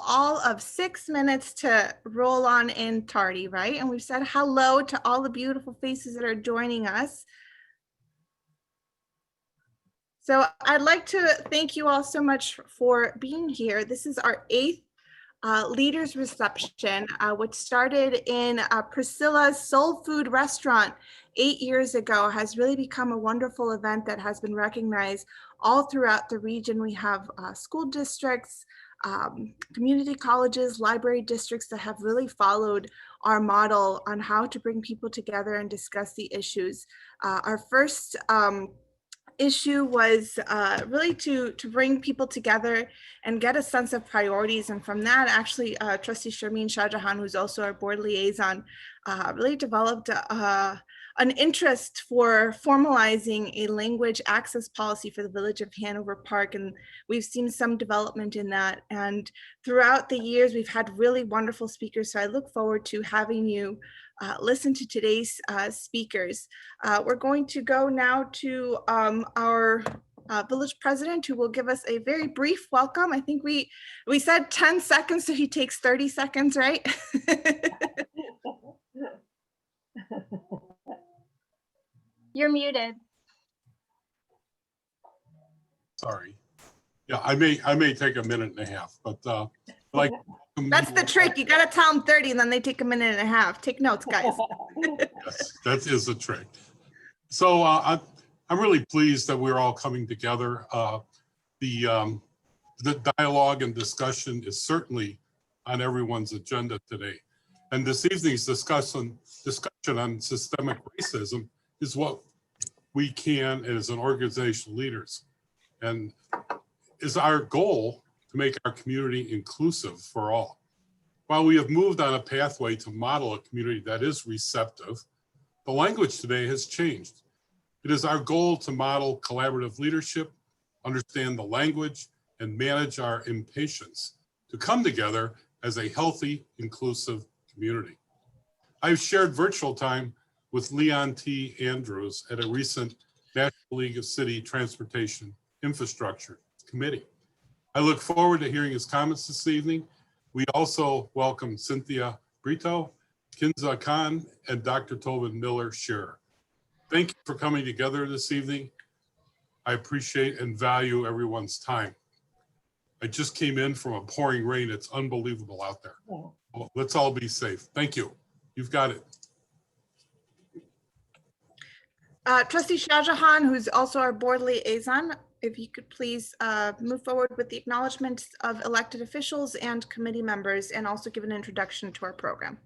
all of 6 minutes to roll on in tardy, right? And we've said hello to all the beautiful faces that are joining us. So I'd like to thank you all so much for being here. This is our 8th Leaders Reception, which started in Priscilla's Soul Food Restaurant 8 years ago, has really become a wonderful event that has been recognized all throughout the region. We have school districts, community colleges, library districts that have really followed our model on how to bring people together and discuss the issues. Our first issue was really to bring people together and get a sense of priorities. And from that, actually, Trustee Sharmeen Shahjahan, who's also our board liaison, really developed an interest for formalizing a language access policy for the village of Hanover Park. And we've seen some development in that. And throughout the years, we've had really wonderful speakers. So I look forward to having you listen to today's speakers. We're going to go now to our village president, who will give us a very brief welcome. I think we said 10 seconds, so he takes 30 seconds, right? You're muted. Sorry. Yeah, I may take a minute and a half, but like that's the trick. You got to tell them 30, and then they take a minute and a half. Take notes, guys. Yes, that is a trick. So I'm really pleased that we're all coming together. The dialogue and discussion is certainly on everyone's agenda today, and this evening's discussion on systemic racism is what we can, as an organizational leaders, and is our goal to make our community inclusive for all. While we have moved on a pathway to model a community that is receptive, the language today has changed. It is our goal to model collaborative leadership, understand the language, and manage our impatience to come together as a healthy, inclusive community. I've shared virtual time with Leon T. Andrews at a recent National League of City Transportation Infrastructure Committee. I look forward to hearing his comments this evening. We also welcome Cynthia Brito, Kenza Khan, and Dr. Tobin Miller-Scherer. Thank you for coming together this evening. I appreciate and value everyone's time. I just came in from a pouring rain. It's unbelievable out there. Well, let's all be safe. Thank you. You've got it. Trustee Shahjahan, who's also our board liaison, if you could please move forward with the acknowledgments of elected officials and committee members, and also give an introduction to our program.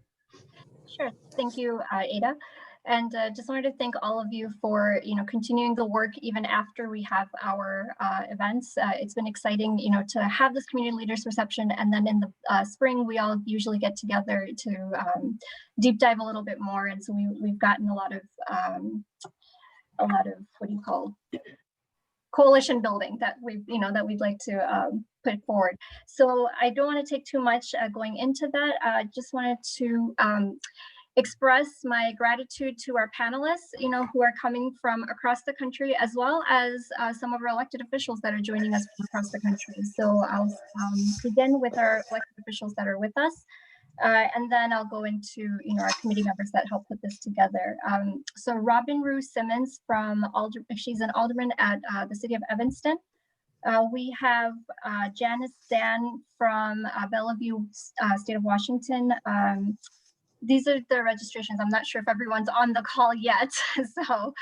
Sure. Thank you, Ada. And just wanted to thank all of you for, continuing the work even after we have our events. It's been exciting, to have this community leaders reception, and then in the spring we all usually get together to deep dive a little bit more. And so we've gotten a lot of what do you call coalition building that we'd like to put forward. So I don't want to take too much going into that. I just wanted to express my gratitude to our panelists, who are coming from across the country, as well as some of our elected officials that are joining us from across the country. So I'll begin with our elected officials that are with us, and then I'll go into our committee members that help put this together. So Robin Rue Simmons she's an alderman at the city of Evanston. We have Janice Dan from Bellevue, state of Washington. These are the registrations. I'm not sure if everyone's on the call yet. So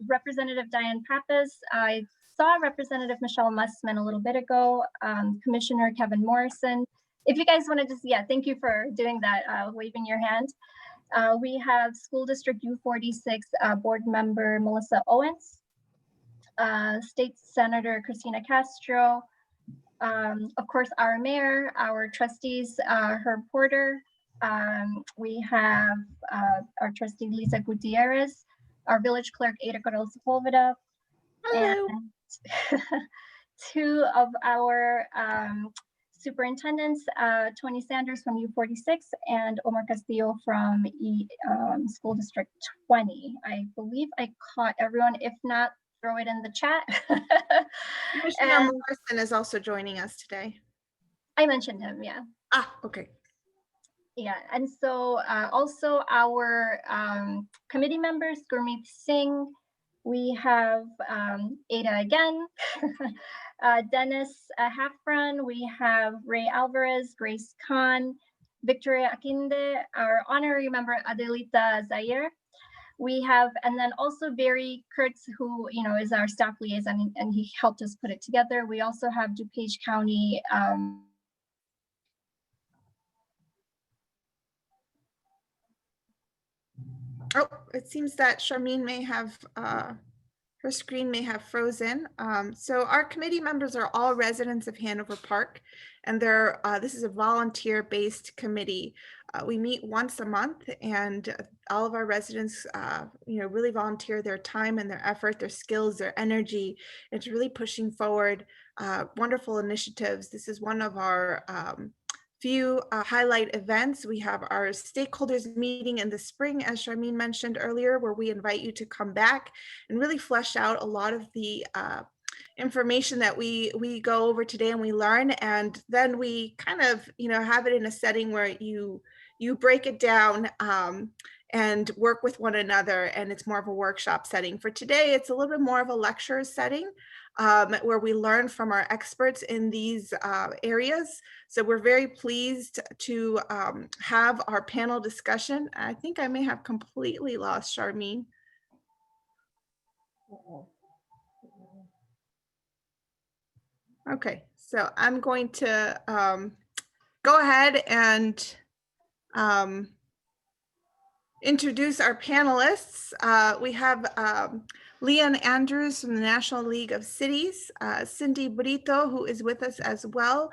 Representative Diane Pappas, I saw Representative Michelle Mussman a little bit ago, Commissioner Kevin Morrison. If you guys want to just, thank you for doing that, waving your hand. We have School District U46 Board Member Melissa Owens, State Senator Christina Castro, of course, our mayor, our trustees, Herb Porter. We have our trustee Lisa Gutierrez, our village clerk Ada Corral Sepulveda, and two of our superintendents, Tony Sanders from U46 and Omar Castillo from School District 20. I believe I caught everyone. If not, throw it in the chat. Commissioner Morrison is also joining us today. I mentioned him, yeah. Ah, okay. Yeah, and so also our committee members, Gurmeet Singh, we have Ada again, Dennis Hafran, we have Ray Alvarez, Grace Khan, Victoria Akinde, our honorary member Adelita Zaire. We have, and then also Barry Kurtz, who is our staff liaison, and he helped us put it together. We also have DuPage County. Oh, it seems that Charmaine may have, her screen may have frozen. So our committee members are all residents of Hanover Park, and this is a volunteer-based committee. We meet once a month, and all of our residents, really volunteer their time and their effort, their skills, their energy. It's really pushing forward wonderful initiatives. This is one of our few highlight events. We have our stakeholders meeting in the spring, as Charmaine mentioned earlier, where we invite you to come back and really flesh out a lot of the information that we go over today and we learn. And then we kind of, have it in a setting where you break it down and work with one another, and it's more of a workshop setting. For today, it's a little bit more of a lecture setting where we learn from our experts in these areas. So we're very pleased to have our panel discussion. I think I may have completely lost Charmaine. Okay, so I'm going to go ahead and introduce our panelists. We have Leanne Andrews from the National League of Cities, Cindy Brito, who is with us as well.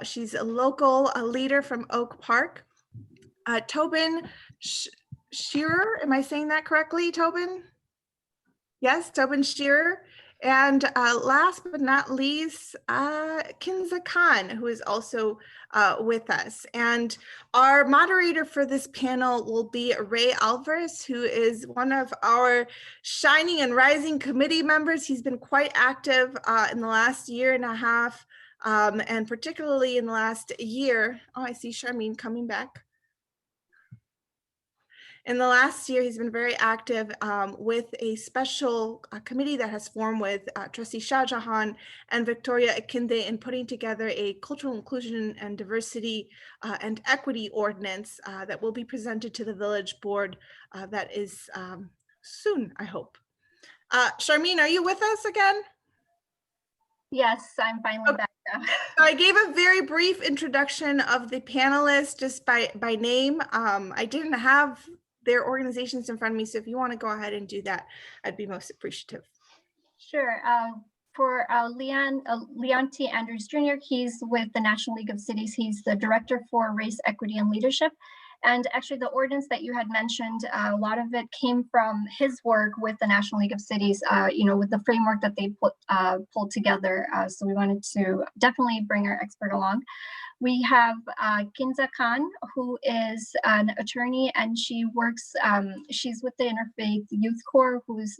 She's a local leader from Oak Park. Tobin Shearer, am I saying that correctly, Tobin? Yes, Tobin Shearer. And last but not least, Kenza Khan, who is also with us. And our moderator for this panel will be Ray Alvarez, who is one of our shining and rising committee members. He's been quite active in the last year and a half, and particularly in the last year. Oh, I see Charmaine coming back. In the last year, he's been very active with a special committee that has formed with Trustee Shah Jahan and Victoria Akinde in putting together a cultural inclusion and diversity and equity ordinance that will be presented to the village board that is soon, I hope. Charmaine, are you with us again? Yes, I'm finally back now. So I gave a very brief introduction of the panelists just by name. I didn't have their organizations in front of me, so if you want to go ahead and do that, I'd be most appreciative. Sure. For Leonti Andrews Jr., he's with the National League of Cities. He's the Director for Race, Equity, and Leadership. And actually the ordinance that you had mentioned, a lot of it came from his work with the National League of Cities, with the framework that they pulled together. So we wanted to definitely bring our expert along. We have Kenza Khan, who is an attorney, and she works, she's with the Interfaith Youth Corps, who's,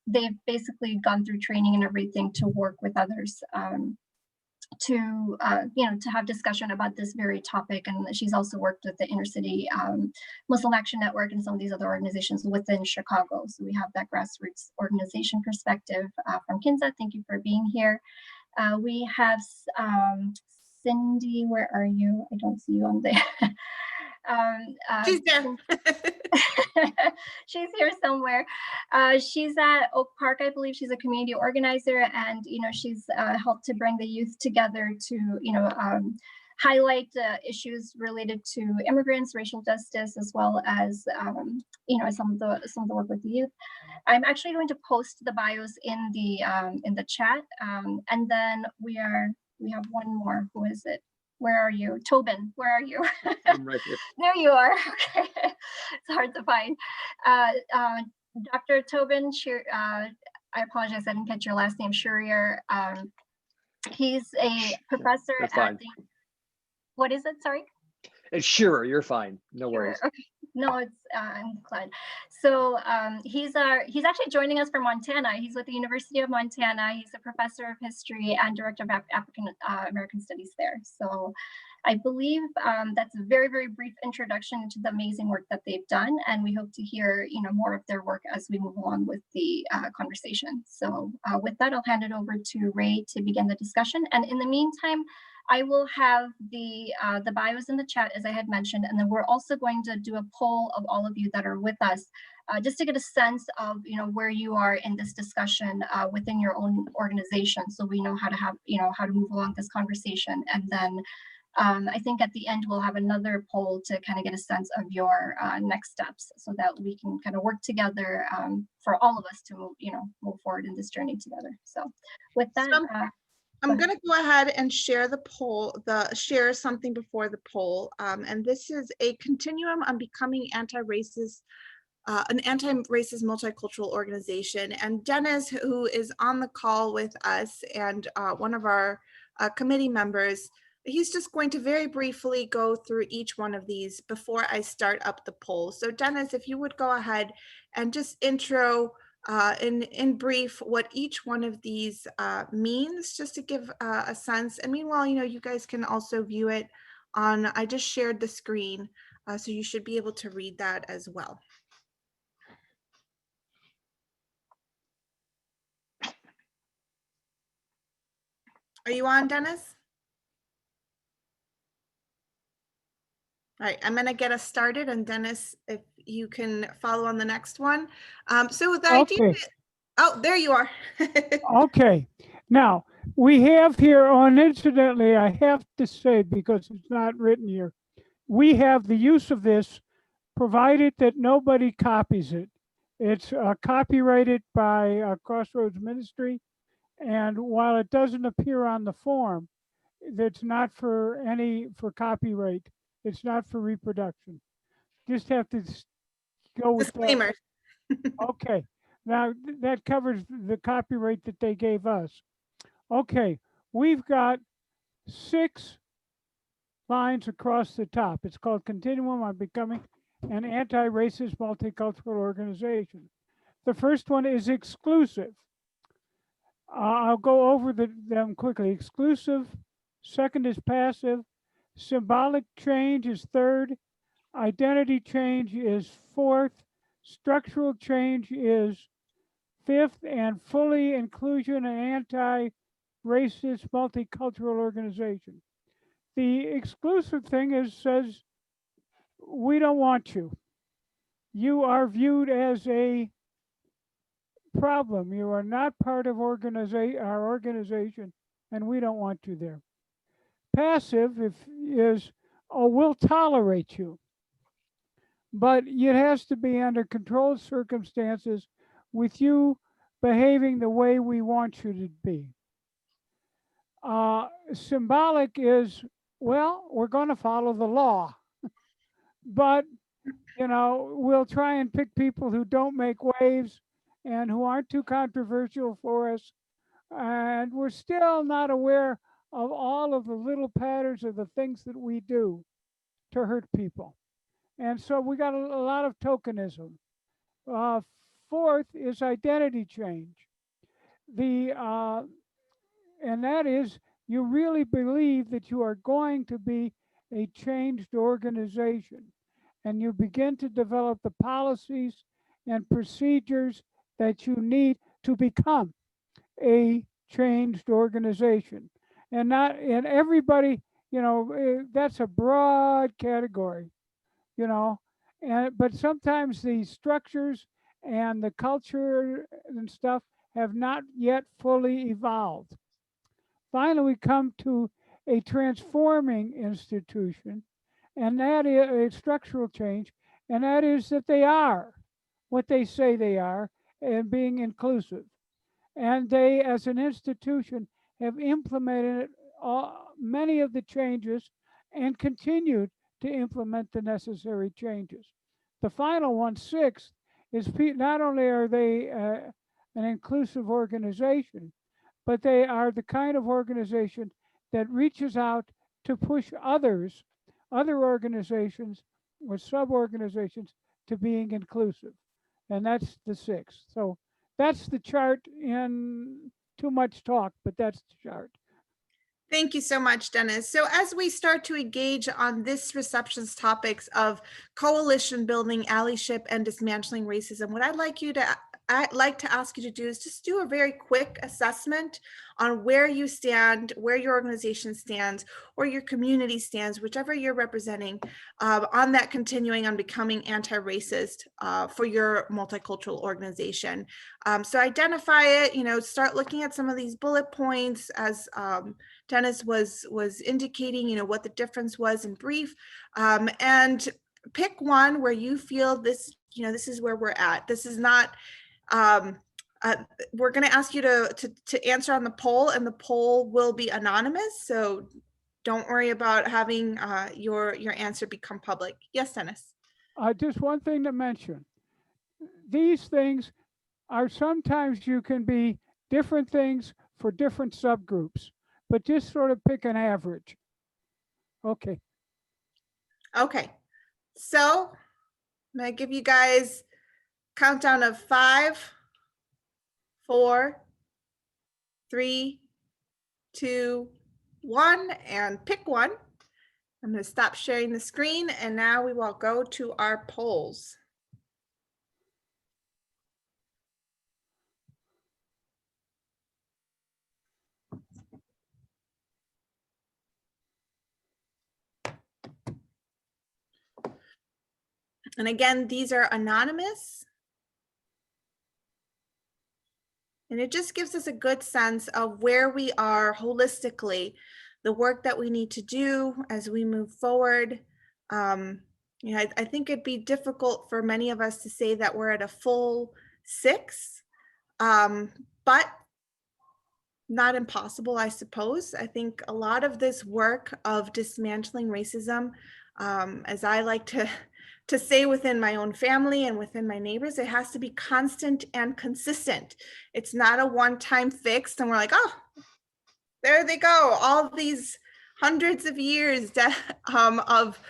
they've basically gone through training and everything to work with others to have discussion about this very topic. And she's also worked with the Inner City Muslim Action Network and some of these other organizations within Chicago. So we have that grassroots organization perspective from Kenza. Thank you for being here. We have Cindy, where are you? I don't see you on there. She's there. She's here somewhere. She's at Oak Park, I believe. She's a community organizer, and she's helped to bring the youth together to highlight issues related to immigrants, racial justice, as well as some of the work with the youth. I'm actually going to post the bios in the chat, and then we have one more. Who is it? Where are you? Tobin, where are you? I'm right here. There you are. Okay. It's hard to find. Dr. Tobin, I apologize, I didn't catch your last name, Shurier. He's a professor at the, what is it, sorry? It's Shearer, you're fine, no worries. Okay. No, it's I'm glad. So he's actually joining us from Montana. He's with the University of Montana. He's a professor of history and director of African American Studies there. So I believe that's a very, very brief introduction to the amazing work that they've done, and we hope to hear more of their work as we move along with the conversation. So with that, I'll hand it over to Ray to begin the discussion. And in the meantime, I will have the bios in the chat, as I had mentioned, and then we're also going to do a poll of all of you that are with us, just to get a sense of where you are in this discussion within your own organization, so we know how to have how to move along this conversation. And then I think at the end we'll have another poll to kind of get a sense of your next steps, so that we can kind of work together for all of us to move forward in this journey together. So with that. I'm going to go ahead and share the poll, share something before the poll. And this is a continuum on becoming anti-racist, an anti-racist multicultural organization. And Dennis, who is on the call with us and one of our committee members, he's just going to very briefly go through each one of these before I start up the poll. So Dennis, if you would go ahead and just intro in brief what each one of these means, just to give a sense. And meanwhile, you guys can also view it on, I just shared the screen, so you should be able to read that as well. Are you on, Dennis? All right, I'm going to get us started, and Dennis, if you can follow on the next one. So the idea, oh, there you are. Okay, now we have here incidentally, I have to say, because it's not written here, we have the use of this provided that nobody copies it. It's copyrighted by Crossroads Ministry, and while it doesn't appear on the form, it's not for copyright. It's not for reproduction. Just have to go with disclaimer. Okay, now that covers the copyright that they gave us. Okay, we've got 6 lines across the top. It's called Continuum on Becoming an Anti-Racist Multicultural Organization. The first one is exclusive. I'll go over them quickly. Exclusive. Second is passive. Symbolic change is third. Identity change is fourth. Structural change is fifth, and fully inclusion and anti-racist multicultural organization. The exclusive thing says, we don't want you. You are viewed as a problem. You are not part of our organization, and we don't want you there. Passive is, oh, we'll tolerate you, but it has to be under controlled circumstances with you behaving the way we want you to be. Symbolic is, well, we're going to follow the law, but we'll try and pick people who don't make waves and who aren't too controversial for us, and we're still not aware of all of the little patterns of the things that we do to hurt people. And so we got a lot of tokenism. Fourth is identity change. And that is, you really believe that you are going to be a changed organization, and you begin to develop the policies and procedures that you need to become a changed organization. And everybody, that's a broad category, but sometimes the structures and the culture and stuff have not yet fully evolved. Finally, we come to a transforming institution, and that is a structural change, and that is that they are what they say they are, and being inclusive. And they, as an institution, have implemented many of the changes and continued to implement the necessary changes. The final one, sixth, is not only are they an inclusive organization, but they are the kind of organization that reaches out to push other organizations with sub-organizations to being inclusive. And that's the 6th. So that's the chart in too much talk, but that's the chart. Thank you so much, Dennis. So as we start to engage on this reception's topics of coalition building, allyship, and dismantling racism, what I'd like to ask you to do is just do a very quick assessment on where you stand, where your organization stands, or your community stands, whichever you're representing, on that continuing on becoming anti-racist for your multicultural organization. So identify it, start looking at some of these bullet points as Dennis was indicating, what the difference was in brief, and pick one where you feel this, this is where we're at. This is not, we're going to ask you to answer on the poll, and the poll will be anonymous. So don't worry about having your answer become public. Yes, Dennis. Just one thing to mention. These things are sometimes you can be different things for different subgroups, but just sort of pick an average. Okay. Okay. So I'm going to give you guys countdown of 5, 4, 3, 2, 1, and pick one. I'm going to stop sharing the screen, and now we will go to our polls. And again, these are anonymous. And it just gives us a good sense of where we are holistically, the work that we need to do as we move forward. I think it'd be difficult for many of us to say that we're at a full 6, but not impossible, I suppose. I think a lot of this work of dismantling racism, as I like to say within my own family and within my neighbors, it has to be constant and consistent. It's not a one-time fix and we're like, oh, there they go. All these hundreds of years of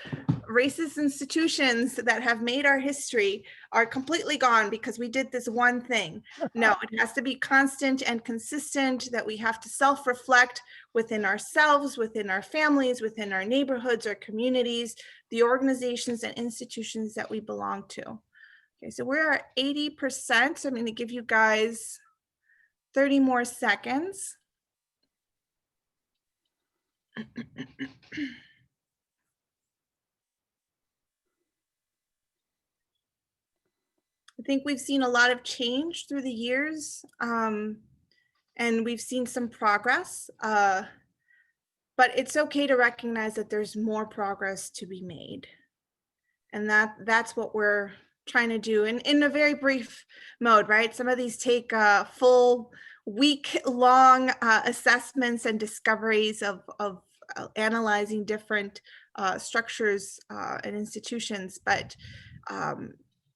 racist institutions that have made our history are completely gone because we did this one thing. No, it has to be constant and consistent, that we have to self-reflect within ourselves, within our families, within our neighborhoods, our communities, the organizations and institutions that we belong to. Okay, so we're at 80%. I'm going to give you guys 30 more seconds. I think we've seen a lot of change through the years, and we've seen some progress, but it's okay to recognize that there's more progress to be made. And that's what we're trying to do in a very brief mode, right? Some of these take full week-long assessments and discoveries of analyzing different structures and institutions, but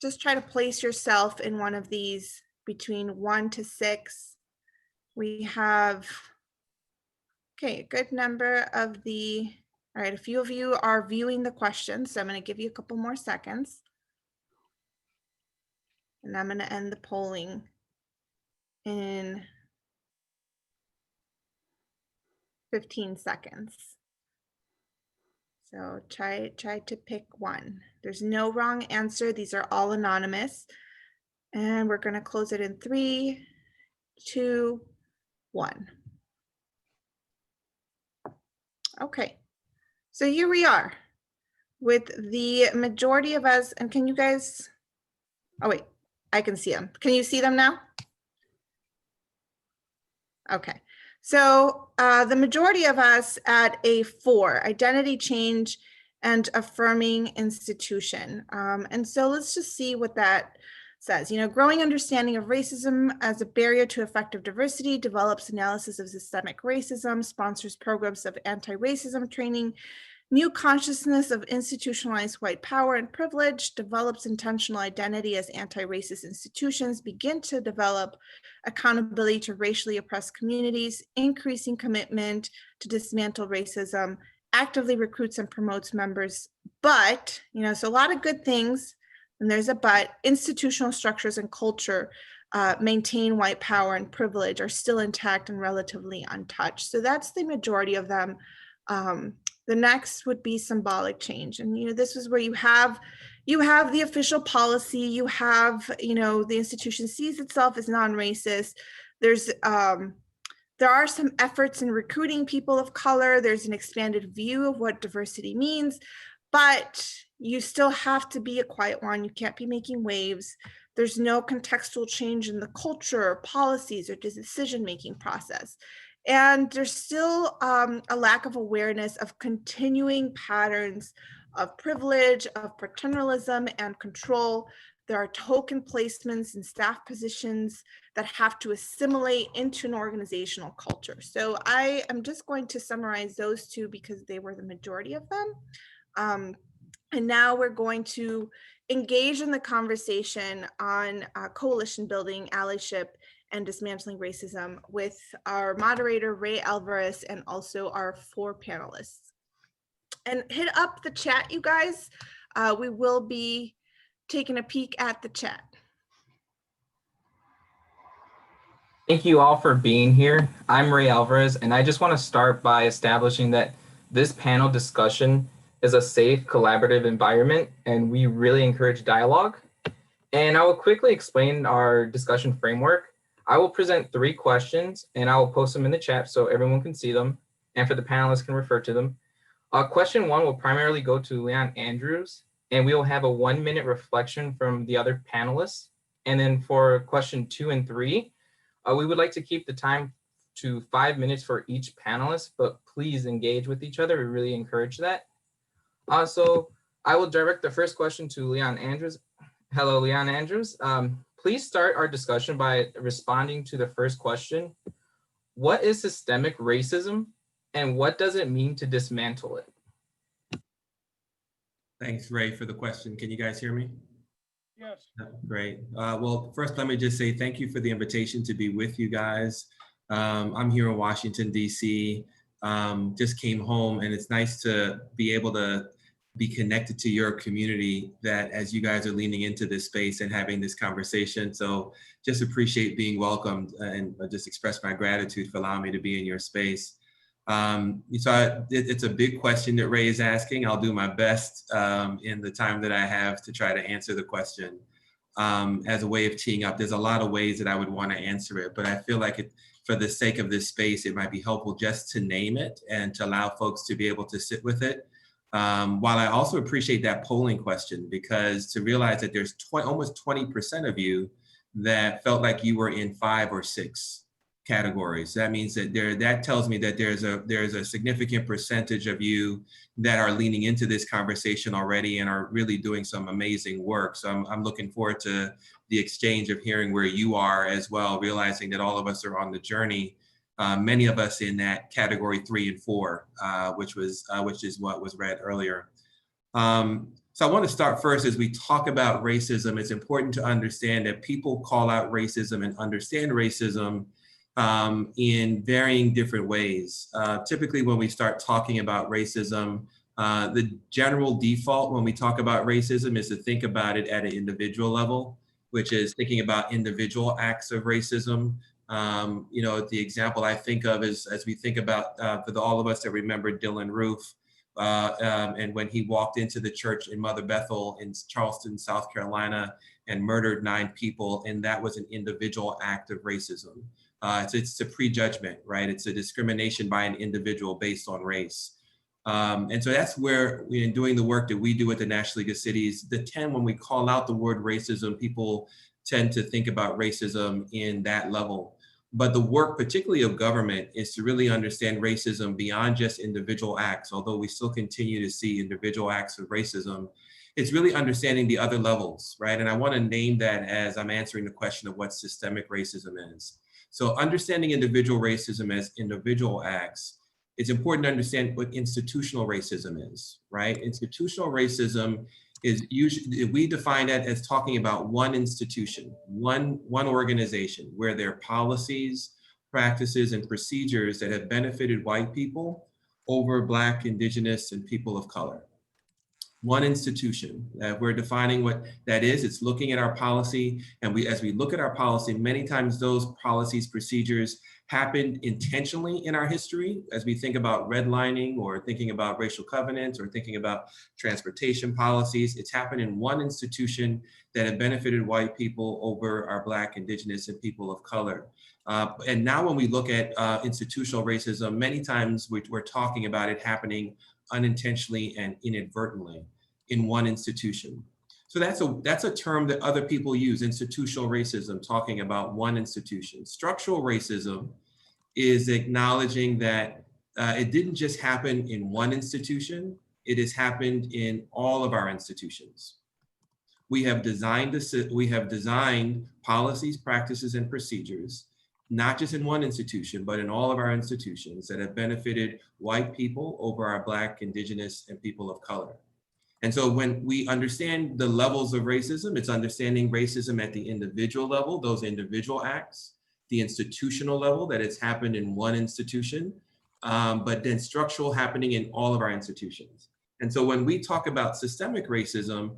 just try to place yourself in one of these between 1 to 6. We have, okay, a good number of all right, a few of you are viewing the questions, so I'm going to give you a couple more seconds. And I'm going to end the polling in 15 seconds. So try to pick one. There's no wrong answer. These are all anonymous. And we're going to close it in 3, 2, 1. Okay. So here we are with the majority of us. And can you guys, oh wait, I can see them. Can you see them now? Okay. So the majority of us at a 4, identity change and affirming institution. And so let's just see what that says. Growing understanding of racism as a barrier to effective diversity, develops analysis of systemic racism, sponsors programs of anti-racism training, new consciousness of institutionalized white power and privilege, develops intentional identity as anti-racist institutions begin to develop accountability to racially oppressed communities, increasing commitment to dismantle racism, actively recruits and promotes members, but, so a lot of good things, and there's a but, institutional structures and culture maintain white power and privilege, are still intact and relatively untouched. So that's the majority of them. The next would be symbolic change. And, this is where you have the official policy, you have, the institution sees itself as non-racist. There are some efforts in recruiting people of color. There's an expanded view of what diversity means, but you still have to be a quiet one. You can't be making waves. There's no contextual change in the culture, policies, or decision-making process. And there's still a lack of awareness of continuing patterns of privilege, of paternalism and control. There are token placements and staff positions that have to assimilate into an organizational culture. So I am just going to summarize those two because they were the majority of them. And now we're going to engage in the conversation on coalition building, allyship, and dismantling racism with our moderator, Ray Alvarez, and also our 4 panelists. And hit up the chat, you guys. We will be taking a peek at the chat. Thank you all for being here. I'm Ray Alvarez, and I just want to start by establishing that this panel discussion is a safe, collaborative environment, and we really encourage dialogue. And I will quickly explain our discussion framework. I will present 3 questions, and I will post them in the chat so everyone can see them, and for the panelists can refer to them. Question 1 will primarily go to Leon Andrews, and we will have a 1-minute reflection from the other panelists. And then for question 2 and 3, we would like to keep the time to 5 minutes for each panelist, but please engage with each other. We really encourage that. So I will direct the first question to Leon Andrews. Hello, Leon Andrews. Please start our discussion by responding to the first question. What is systemic racism, and what does it mean to dismantle it? Thanks, Ray, for the question. Can you guys hear me? Yes. Great. Well, first, let me just say thank you for the invitation to be with you guys. I'm here in Washington, D.C. Just came home, and it's nice to be able to be connected to your community that as you guys are leaning into this space and having this conversation. So just appreciate being welcomed and just express my gratitude for allowing me to be in your space. So it's a big question that Ray is asking. I'll do my best in the time that I have to try to answer the question. As a way of teeing up, there's a lot of ways that I would want to answer it, but I feel like for the sake of this space, it might be helpful just to name it and to allow folks to be able to sit with it. While I also appreciate that polling question, because to realize that there's almost 20% of you that felt like you were in 5 or 6 categories. That means that that tells me that there's a significant percentage of you that are leaning into this conversation already and are really doing some amazing work. So I'm looking forward to the exchange of hearing where you are as well, realizing that all of us are on the journey. Many of us in that category 3 and 4, which is what was read earlier. So I want to start first as we talk about racism. It's important to understand that people call out racism and understand racism in varying different ways. Typically, when we start talking about racism, the general default when we talk about racism is to think about it at an individual level, which is thinking about individual acts of racism. The example I think of is as we think about, for all of us that remember Dylan Roof, and when he walked into the church in Mother Bethel in Charleston, South Carolina, and murdered 9 people, and that was an individual act of racism. It's a prejudgment, right? It's a discrimination by an individual based on race. And so that's where, in doing the work that we do at the National League of Cities, when we call out the word racism, people tend to think about racism in that level. But the work, particularly of government, is to really understand racism beyond just individual acts, although we still continue to see individual acts of racism. It's really understanding the other levels, right? And I want to name that as I'm answering the question of what systemic racism is. So understanding individual racism as individual acts, it's important to understand what institutional racism is, right? Institutional racism is usually, we define that as talking about one institution, one organization where there are policies, practices, and procedures that have benefited white people over Black, Indigenous, and people of color. One institution. We're defining what that is. It's looking at our policy, and as we look at our policy, many times those policies, procedures happened intentionally in our history, as we think about redlining or thinking about racial covenants or thinking about transportation policies. It's happened in one institution that have benefited white people over our Black, Indigenous, and people of color. And now when we look at institutional racism, many times we're talking about it happening unintentionally and inadvertently in one institution. So that's a term that other people use, institutional racism, talking about one institution. Structural racism is acknowledging that it didn't just happen in one institution, it has happened in all of our institutions. We have designed policies, practices, and procedures, not just in one institution, but in all of our institutions that have benefited white people over our Black, Indigenous, and people of color. And so when we understand the levels of racism, it's understanding racism at the individual level, those individual acts, the institutional level, that it's happened in one institution, but then structural happening in all of our institutions. And so when we talk about systemic racism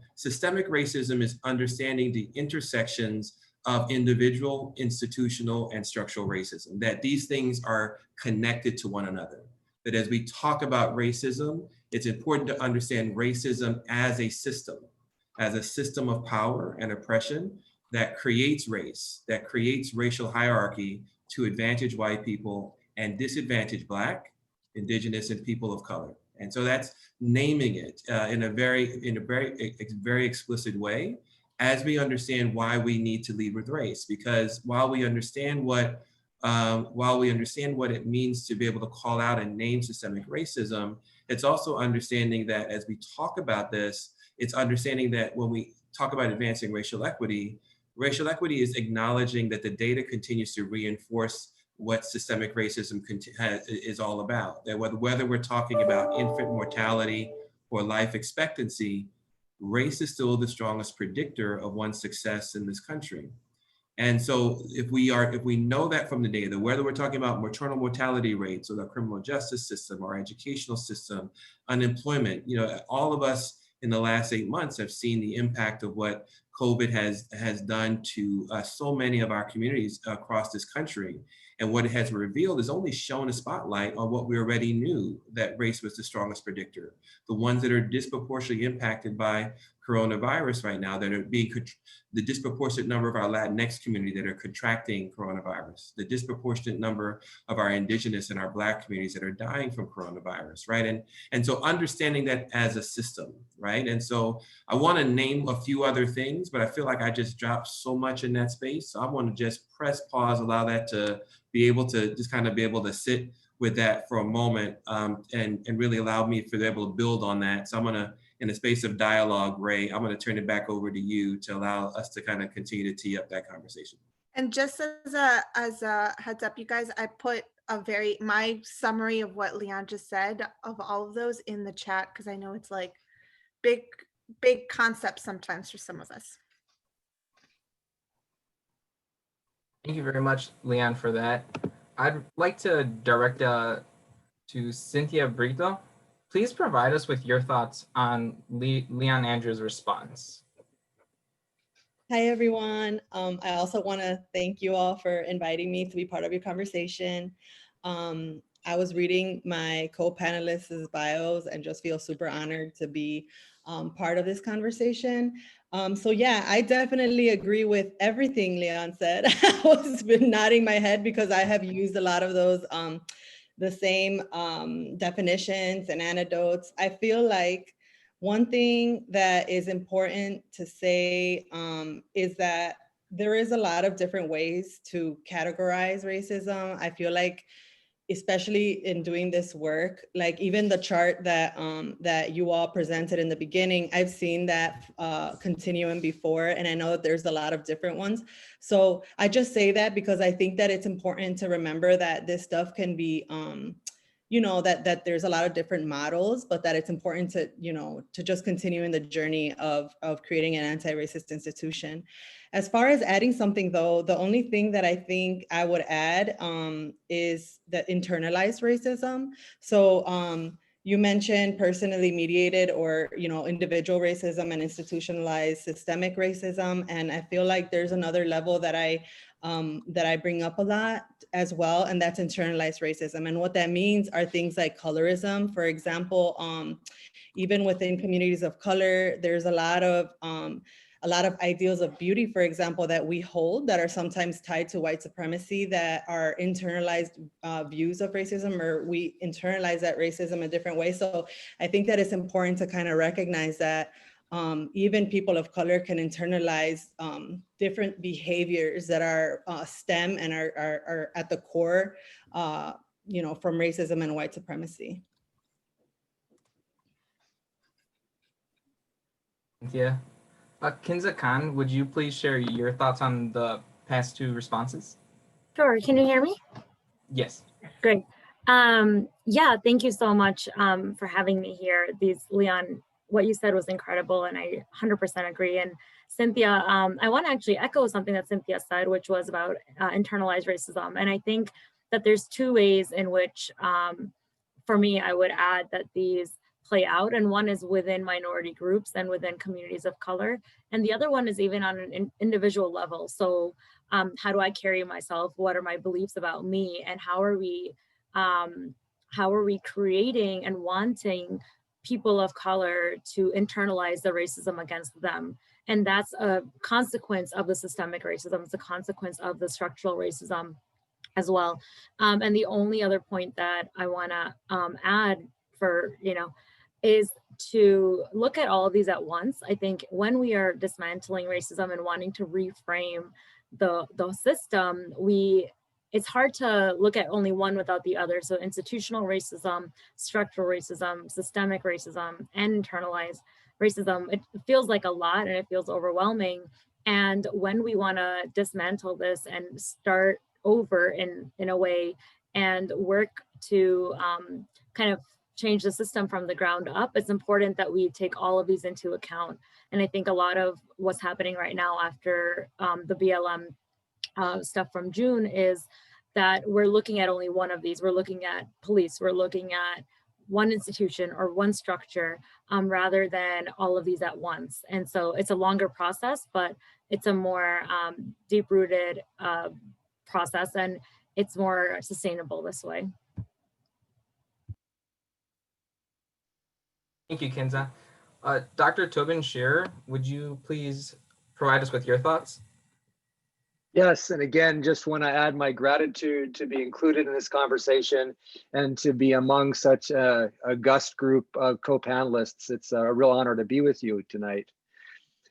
is understanding the intersections of individual, institutional, and structural racism, that these things are connected to one another. That as we talk about racism, it's important to understand racism as a system of power and oppression that creates race, that creates racial hierarchy to advantage white people and disadvantage Black, Indigenous, and people of color. And so that's naming it in a very explicit way, as we understand why we need to lead with race. Because while we understand what it means to be able to call out and name systemic racism, it's also understanding that as we talk about this, it's understanding that when we talk about advancing racial equity is acknowledging that the data continues to reinforce what systemic racism is all about. That whether we're talking about infant mortality or life expectancy, race is still the strongest predictor of one's success in this country. And so if we know that from the data, whether we're talking about maternal mortality rates or the criminal justice system, our educational system, unemployment, all of us in the last 8 months have seen the impact of what COVID has done to so many of our communities across this country. And what it has revealed is only shown a spotlight on what we already knew, that race was the strongest predictor. The ones that are disproportionately impacted by coronavirus right now, that are being the disproportionate number of our Latinx community that are contracting coronavirus, the disproportionate number of our Indigenous and our Black communities that are dying from coronavirus, right? And so understanding that as a system, right? And so I want to name a few other things, but I feel like I just dropped so much in that space. So I want to just press pause, allow that to be able to just kind of be able to sit with that for a moment and really allow me to be able to build on that. So I'm going to, in the space of dialogue, Ray, I'm going to turn it back over to you to allow us to kind of continue to tee up that conversation. And just as a heads up, you guys, I put my summary of what Leon just said of all of those in the chat, because I know it's like big concepts sometimes for some of us. Thank you very much, Leon, for that. I'd like to direct to Cynthia Brito. Please provide us with your thoughts on Leon Andrews' response. Hi, everyone. I also want to thank you all for inviting me to be part of your conversation. I was reading my co-panelists' bios and just feel super honored to be part of this conversation. So yeah, I definitely agree with everything Leon said. I was been nodding my head because I have used a lot of those the same definitions and anecdotes. I feel like one thing that is important to say is that there is a lot of different ways to categorize racism. I feel like, especially in doing this work, like even the chart that that you all presented in the beginning, I've seen that continuum before, and I know that there's a lot of different ones. So I just say that because I think that it's important to remember that this stuff can be, that there's a lot of different models, but that it's important to, to just continue in the journey of creating an anti-racist institution. As far as adding something though, the only thing that I think I would add is the internalized racism. So you mentioned personally mediated or, individual racism and institutionalized systemic racism. And I feel like there's another level that I bring up a lot as well, and that's internalized racism. And what that means are things like colorism. For example, even within communities of color, there's a lot of ideals of beauty, for example, that we hold that are sometimes tied to white supremacy, that are internalized views of racism, or we internalize that racism in different ways. So I think that it's important to kind of recognize that even people of color can internalize different behaviors that are stem and are at the core, from racism and white supremacy. Yeah. Kenza Khan, would you please share your thoughts on the past two responses? Sure. Can you hear me? Yes. Great. Yeah, thank you so much for having me here. Leon, what you said was incredible, and I 100% agree. And Cynthia, I want to actually echo something that Cynthia said, which was about internalized racism. And I think that there's two ways in which, for me, I would add that these play out. And one is within minority groups and within communities of color. And the other one is even on an individual level. So how do I carry myself? What are my beliefs about me? And how are we creating and wanting people of color to internalize the racism against them? And that's a consequence of the systemic racism. It's a consequence of the structural racism as well. And the only other point that I wanna add for, is to look at all of these at once. I think when we are dismantling racism and wanting to reframe the system, it's hard to look at only one without the other. So institutional racism, structural racism, systemic racism, and internalized racism, it feels like a lot and it feels overwhelming. And when we want to dismantle this and start over in a way and work to kind of change the system from the ground up, it's important that we take all of these into account. And I think a lot of what's happening right now after the BLM stuff from June is that we're looking at only one of these. We're looking at police, we're looking at one institution or one structure rather than all of these at once. And so it's a longer process, but it's a more deep-rooted process, and it's more sustainable this way. Thank you, Kenza. Dr. Tobin Shearer, would you please provide us with your thoughts? Yes, and again, just want to add my gratitude to be included in this conversation and to be among such a august group of co-panelists. It's a real honor to be with you tonight.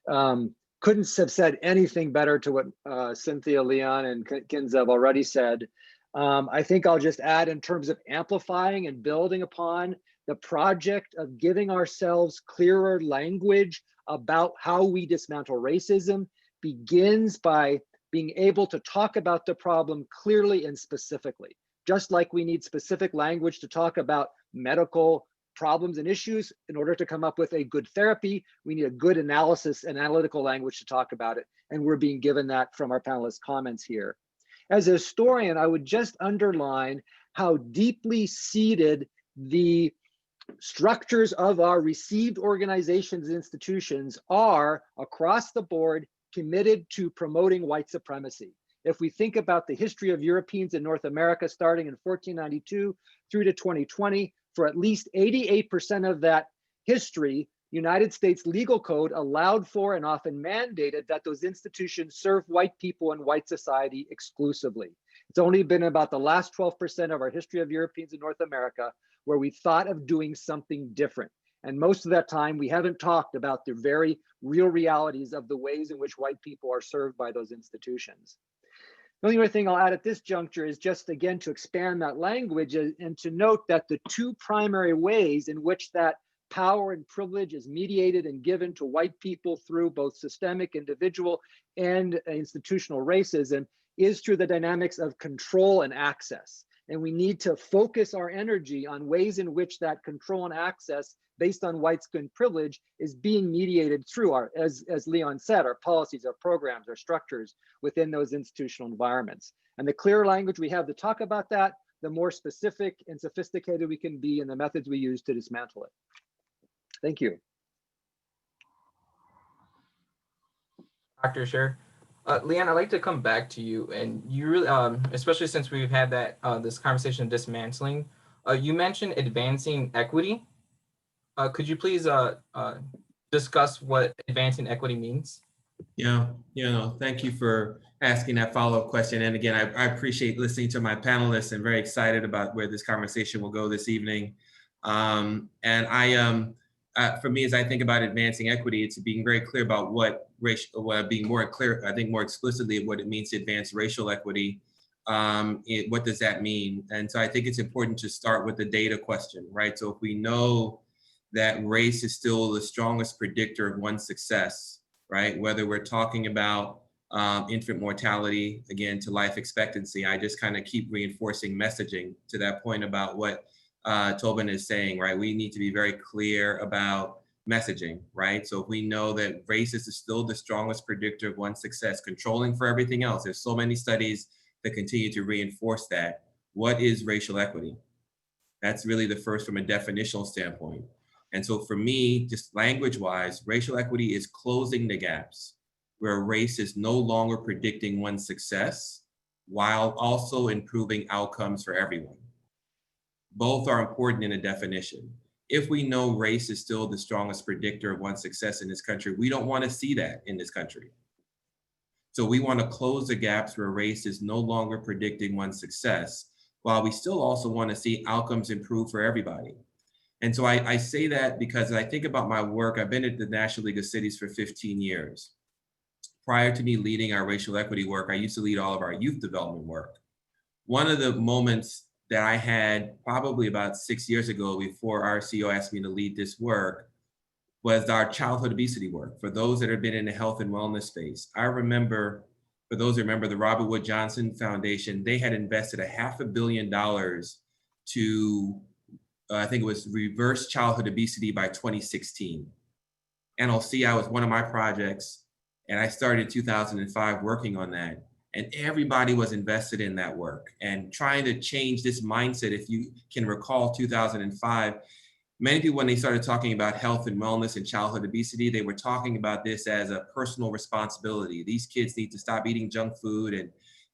Couldn't have said anything better to what Cynthia, Leon, and Kenza have already said. I think I'll just add, in terms of amplifying and building upon the project of giving ourselves clearer language about how we dismantle racism, begins by being able to talk about the problem clearly and specifically. Just like we need specific language to talk about medical problems and issues in order to come up with a good therapy, we need a good analysis and analytical language to talk about it. And we're being given that from our panelists' comments here. As a historian, I would just underline how deeply seated the structures of our received organizations and institutions are across the board committed to promoting white supremacy. If we think about the history of Europeans in North America starting in 1492 through to 2020, for at least 88% of that history, United States legal code allowed for and often mandated that those institutions serve white people and white society exclusively. It's only been about the last 12% of our history of Europeans in North America where we thought of doing something different. And most of that time, we haven't talked about the very real realities of the ways in which white people are served by those institutions. The only other thing I'll add at this juncture is just, again, to expand that language and to note that the two primary ways in which that power and privilege is mediated and given to white people through both systemic, individual, and institutional racism is through the dynamics of control and access. And we need to focus our energy on ways in which that control and access based on white skin privilege is being mediated through our, as Leon said, our policies, our programs, our structures within those institutional environments. And the clearer language we have to talk about that, the more specific and sophisticated we can be in the methods we use to dismantle it. Thank you. Dr. Sher. Leanne, I'd like to come back to you, and you really, especially since we've had that this conversation of dismantling, you mentioned advancing equity. Could you please discuss what advancing equity means? Yeah, thank you for asking that follow-up question. And again, I appreciate listening to my panelists and very excited about where this conversation will go this evening. And for me, as I think about advancing equity, it's being very clear about what being more clear, I think more explicitly of what it means to advance racial equity. What does that mean? And so I think it's important to start with the data question, right? So if we know that race is still the strongest predictor of one's success, right? Whether we're talking about infant mortality, again, to life expectancy, I just kind of keep reinforcing messaging to that point about what Tobin is saying, right? We need to be very clear about messaging, right? So if we know that race is still the strongest predictor of one's success, controlling for everything else, there's so many studies that continue to reinforce that. What is racial equity? That's really the first from a definitional standpoint. And so for me, just language-wise, racial equity is closing the gaps where race is no longer predicting one's success while also improving outcomes for everyone. Both are important in a definition. If we know race is still the strongest predictor of one's success in this country, we don't want to see that in this country. So we want to close the gaps where race is no longer predicting one's success, while we still also want to see outcomes improve for everybody. And so I say that because I think about my work. I've been at the National League of Cities for 15 years. Prior to me leading our racial equity work, I used to lead all of our youth development work. One of the moments that I had probably about 6 years ago before our CEO asked me to lead this work was our childhood obesity work. For those that have been in the health and wellness space, I remember, for those who remember the Robert Wood Johnson Foundation, they had invested $500 million to I think it was reverse childhood obesity by 2016. NLCI was one of my projects, and I started in 2005 working on that. And everybody was invested in that work and trying to change this mindset. If you can recall 2005, many people, when they started talking about health and wellness and childhood obesity, they were talking about this as a personal responsibility. These kids need to stop eating junk food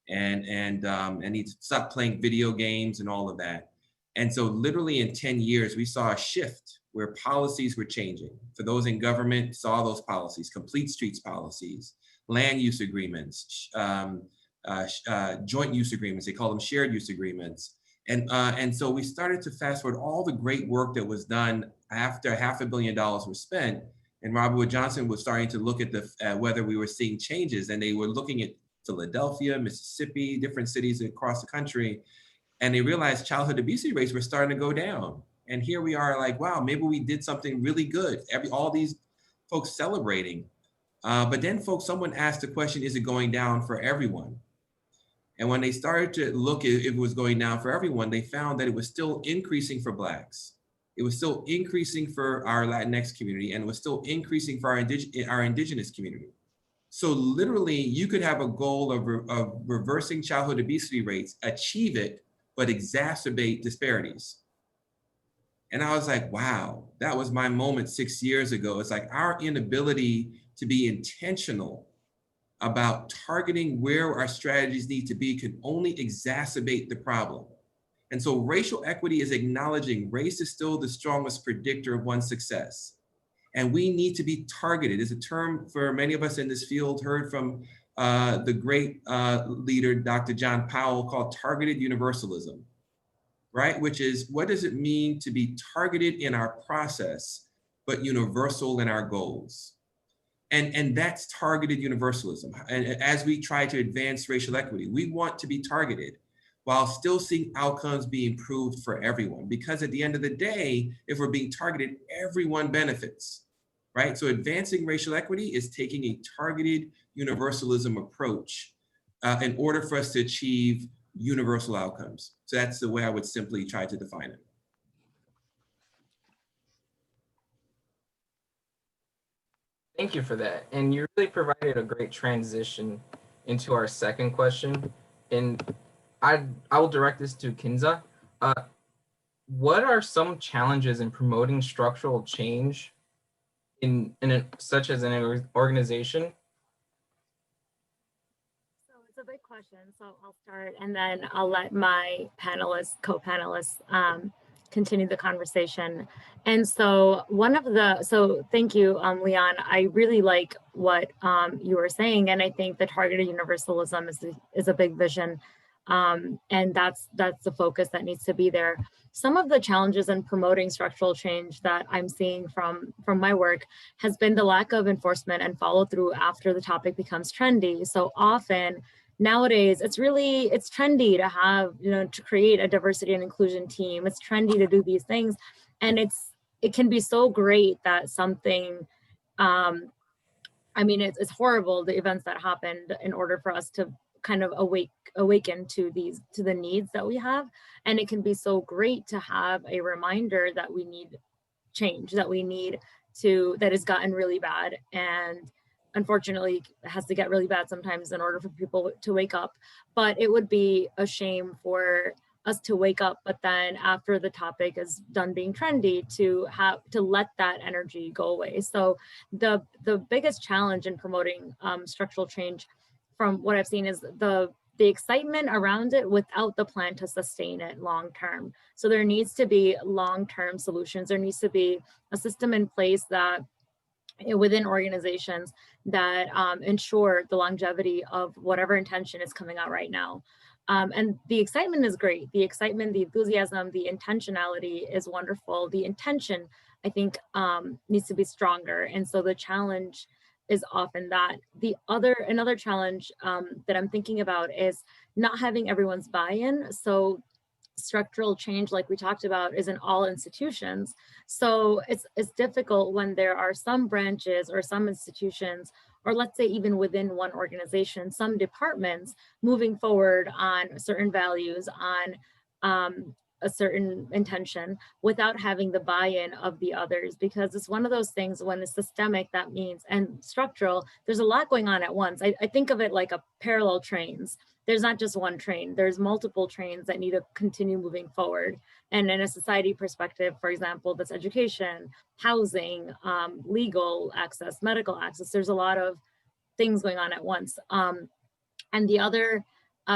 and need to stop playing video games and all of that. And so literally in 10 years, we saw a shift where policies were changing. For those in government, saw those policies, complete streets policies, land use agreements, joint use agreements, they call them shared use agreements. And so we started to fast forward all the great work that was done after $500 million was spent. And Robert Wood Johnson was starting to look at whether we were seeing changes. And they were looking at Philadelphia, Mississippi, different cities across the country. And they realized childhood obesity rates were starting to go down. And here we are like, wow, maybe we did something really good. All these folks celebrating. But then someone asked the question, is it going down for everyone? And when they started to look at if it was going down for everyone, they found that it was still increasing for Blacks. It was still increasing for our Latinx community, and it was still increasing for our indigenous community. So literally, you could have a goal of reversing childhood obesity rates, achieve it, but exacerbate disparities. And I was like, wow, that was my moment 6 years ago. It's like our inability to be intentional about targeting where our strategies need to be can only exacerbate the problem. And so racial equity is acknowledging race is still the strongest predictor of one's success. And we need to be targeted. It's a term for many of us in this field heard from the great leader, Dr. John Powell, called targeted universalism, right? Which is, what does it mean to be targeted in our process, but universal in our goals? And that's targeted universalism. And as we try to advance racial equity, we want to be targeted while still seeing outcomes be improved for everyone. Because at the end of the day, if we're being targeted, everyone benefits, right? So advancing racial equity is taking a targeted universalism approach in order for us to achieve universal outcomes. So that's the way I would simply try to define it. Thank you for that. And you really provided a great transition into our second question. And I will direct this to Kenza. What are some challenges in promoting structural change such as an organization? So it's a big question. So I'll start and then I'll let my co-panelists continue the conversation. And so thank you, Leon. I really like what you were saying. And I think the targeted universalism is a big vision. And that's the focus that needs to be there. Some of the challenges in promoting structural change that I'm seeing from my work has been the lack of enforcement and follow through after the topic becomes trendy. So often nowadays it's trendy to have, to create a diversity and inclusion team. It's trendy to do these things. And it can be so great that something, it's horrible, the events that happened, in order for us to kind of awaken to the needs that we have. And it can be so great to have a reminder that we need change, that has gotten really bad. And unfortunately, it has to get really bad sometimes in order for people to wake up. But it would be a shame for us to wake up, but then after the topic is done being trendy, to let that energy go away. So the biggest challenge in promoting structural change, from what I've seen, is the excitement around it without the plan to sustain it long term. So there needs to be long-term solutions. There needs to be a system in place that within organizations that ensure the longevity of whatever intention is coming out right now. And the excitement is great. The excitement, the enthusiasm, the intentionality is wonderful. The intention, I think, needs to be stronger. And so the challenge is often that. Another challenge that I'm thinking about is not having everyone's buy-in. So structural change, like we talked about, is in all institutions. So it's difficult when there are some branches or some institutions, or let's say even within one organization, some departments moving forward on certain values, on a certain intention, without having the buy-in of the others, because it's one of those things when it's systemic, that means, and structural, there's a lot going on at once. I think of it like a parallel trains. There's not just one train, there's multiple trains that need to continue moving forward. And in a society perspective, for example, that's education, housing, legal access, medical access, there's a lot of things going on at once. And the other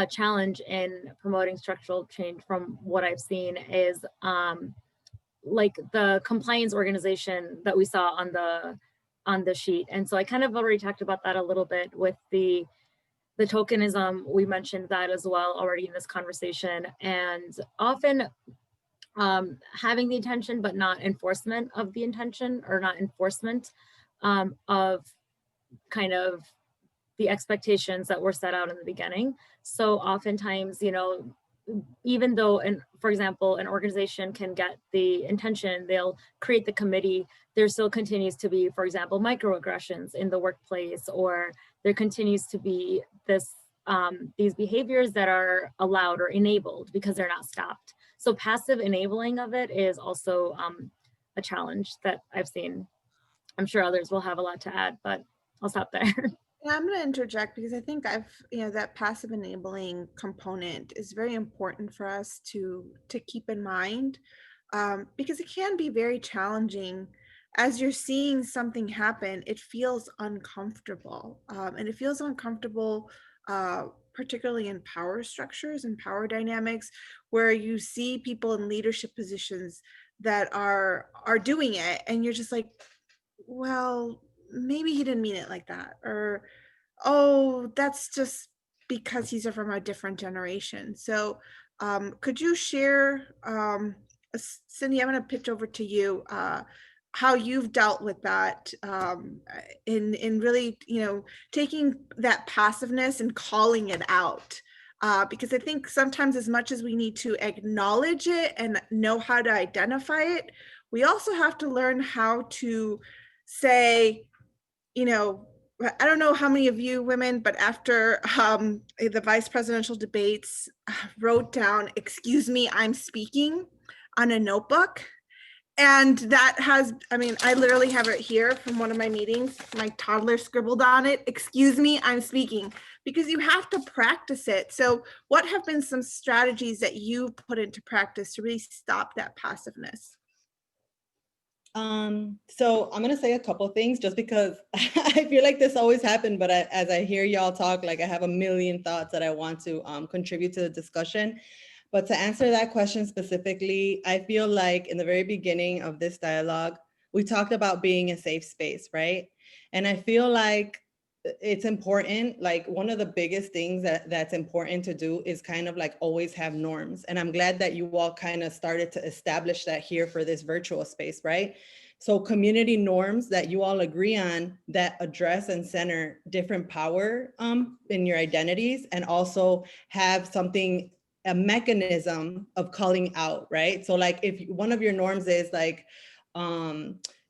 challenge in promoting structural change, from what I've seen, is like the compliance organization that we saw on the sheet. And so I kind of already talked about that a little bit with the tokenism. We mentioned that as well already in this conversation. And often having the intention, but not enforcement of the intention, or not enforcement of kind of the expectations that were set out in the beginning. So oftentimes, even though, for example, an organization can get the intention, they'll create the committee, there still continues to be, for example, microaggressions in the workplace, or there continues to be these behaviors that are allowed or enabled because they're not stopped. So passive enabling of it is also a challenge that I've seen. I'm sure others will have a lot to add, but I'll stop there. Yeah, I'm going to interject because I think that passive enabling component is very important for us to keep in mind, because it can be very challenging. As you're seeing something happen, it feels uncomfortable, and it feels uncomfortable, particularly in power structures and power dynamics, where you see people in leadership positions that are doing it, and you're just like, well, maybe he didn't mean it like that, or, oh, that's just because he's from a different generation. So could you share, Cindy, I'm going to pitch over to you, how you've dealt with that in really, taking that passiveness and calling it out. Because I think sometimes, as much as we need to acknowledge it and know how to identify it, we also have to learn how to say, I don't know how many of you women, but after the vice presidential debates, wrote down, "Excuse me, I'm speaking," on a notebook. And that has, I mean, I literally have it here from one of my meetings. My toddler scribbled on it, "Excuse me, I'm speaking," because you have to practice it. So what have been some strategies that you've put into practice to really stop that passiveness? So I'm gonna say a couple of things just because I feel like this always happened, but as I hear y'all talk, like I have a million thoughts that I want to contribute to the discussion. But to answer that question specifically, I feel like in the very beginning of this dialogue, we talked about being a safe space, right? And I feel like it's important, like one of the biggest things that's important to do is kind of like always have norms. And I'm glad that you all kind of started to establish that here for this virtual space, right? So community norms that you all agree on that address and center different power in your identities, and also have something, a mechanism of calling out, right? So like if one of your norms is like,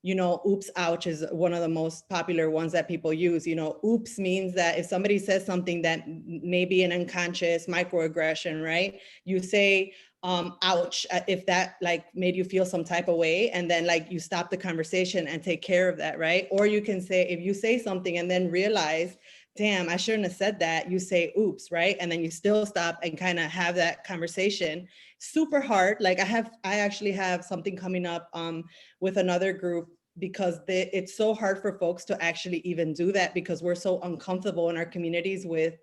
you know, oops, ouch is one of the most popular ones that people use. You know, oops means that if somebody says something that may be an unconscious microaggression, right? You say, ouch, if that like made you feel some type of way, and then like you stop the conversation and take care of that, right? Or you can say, if you say something and then realize, damn, I shouldn't have said that, you say, oops, right? And then you still stop and kind of have that conversation. Super hard. Like I actually have something coming up with another group, because it's so hard for folks to actually even do that, because we're so uncomfortable in our communities with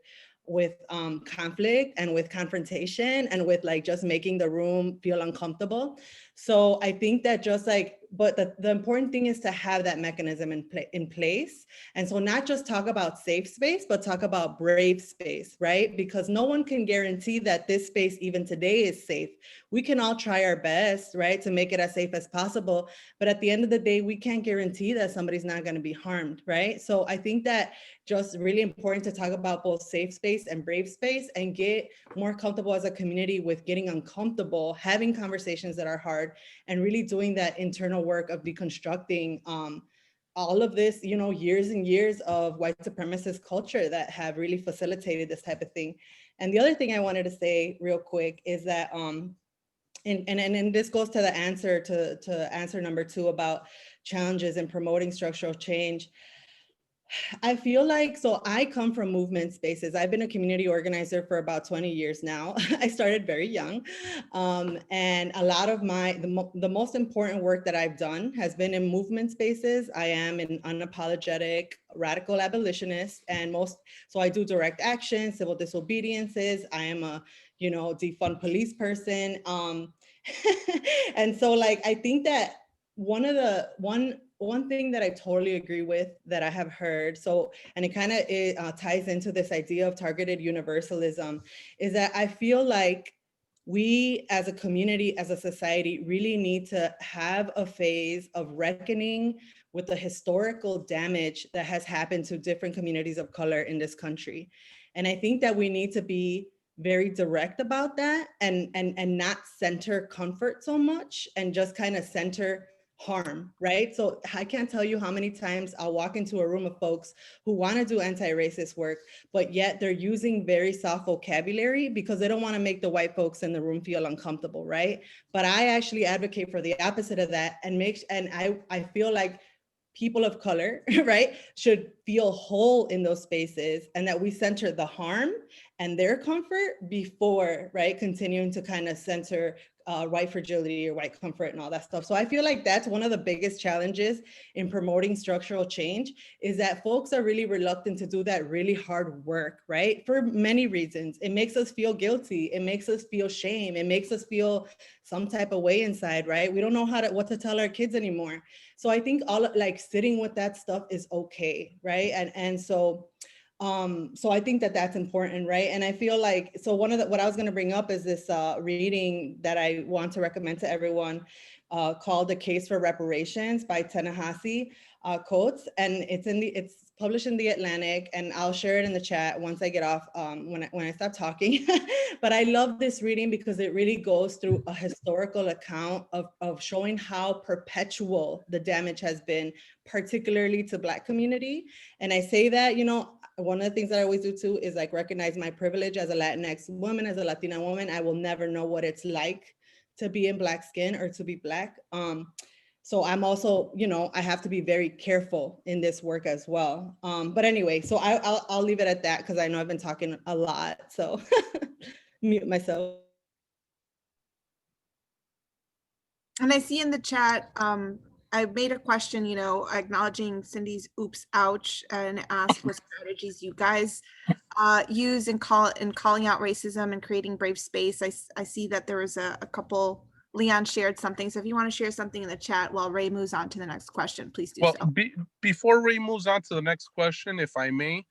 conflict and with confrontation and with like just making the room feel uncomfortable. So I think that just like, but the important thing is to have that mechanism in place. And so not just talk about safe space, but talk about brave space, right? Because no one can guarantee that this space even today is safe. We can all try our best, right, to make it as safe as possible. But at the end of the day, we can't guarantee that somebody's not going to be harmed, right? So I think that just really important to talk about both safe space and brave space, and get more comfortable as a community with getting uncomfortable, having conversations that are hard, and really doing that internal work of deconstructing all of this, you know, years and years of white supremacist culture that have really facilitated this type of thing. And the other thing I wanted to say real quick is that, and this goes to the answer to answer number 2 about challenges in promoting structural change. I feel like, so I come from movement spaces. I've been a community organizer for about 20 years now. I started very young. And a lot of the most important work that I've done has been in movement spaces. I am an unapologetic radical abolitionist, and so I do direct action, civil disobediences. I am a, you know, defund police person. And so like, I think that one thing that I totally agree with that I have heard, so, and it kind of ties into this idea of targeted universalism, is that I feel like we as a community, as a society, really need to have a phase of reckoning with the historical damage that has happened to different communities of color in this country. And I think that we need to be very direct about that, and not center comfort so much, and just kind of center harm, right? So I can't tell you how many times I'll walk into a room of folks who want to do anti-racist work, but yet they're using very soft vocabulary because they don't want to make the white folks in the room feel uncomfortable, right? But I actually advocate for the opposite of that, and I feel like people of color, right, should feel whole in those spaces, and that we center the harm and their comfort before, right, continuing to kind of center white fragility or white comfort and all that stuff. So I feel like that's one of the biggest challenges in promoting structural change, is that folks are really reluctant to do that really hard work, right? For many reasons. It makes us feel guilty. It makes us feel shame. It makes us feel some type of way inside, right? We don't know what to tell our kids anymore. So I think like sitting with that stuff is okay, right? And so I think that that's important, right? And I feel like, so what I was going to bring up is this reading that I want to recommend to everyone called The Case for Reparations by Ta-Nehisi Coates, and it's published in The Atlantic, and I'll share it in the chat once I get off, when I stop talking. But I love this reading because it really goes through a historical account of showing how perpetual the damage has been, particularly to Black community. And I say that, you know, one of the things that I always do too is like recognize my privilege as a Latinx woman, as a Latina woman. I will never know what it's like to be in Black skin or to be Black. So I'm also, you know, I have to be very careful in this work as well. But anyway, so I'll leave it at that because I know I've been talking a lot. So mute myself. And I see in the chat, I made a question, you know, acknowledging Cindy's oops, ouch, and asked what strategies you guys use in calling out racism and creating brave space. I see that there was a couple, Leon shared something. So if you want to share something in the chat while Ray moves on to the next question, please do so. Before Ray moves on to the next question, if I may,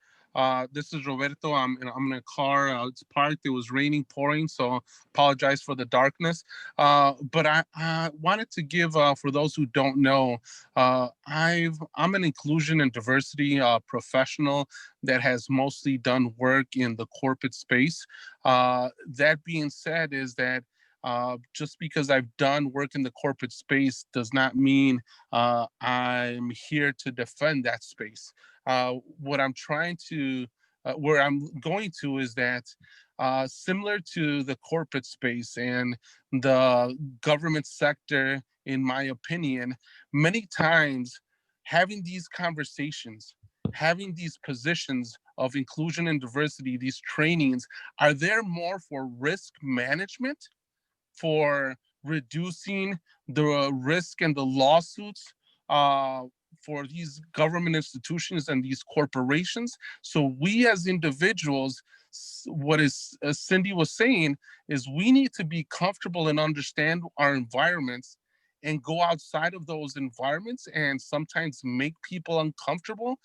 this is Roberto. I'm in a car. It's parked. It was raining, pouring, so apologize for the darkness. But I wanted to give, for those who don't know, I'm an inclusion and diversity professional that has mostly done work in the corporate space. That being said, is that just because I've done work in the corporate space does not mean I'm here to defend that space. What I'm trying to, where I'm going to is that similar to the corporate space and the government sector, in my opinion, many times having these conversations, having these positions of inclusion and diversity, these trainings, are there more for risk management, for reducing the risk and the lawsuits for these government institutions and these corporations? So we as individuals, what is Cindy was saying is we need to be comfortable and understand our environments and go outside of those environments and sometimes make people uncomfortable,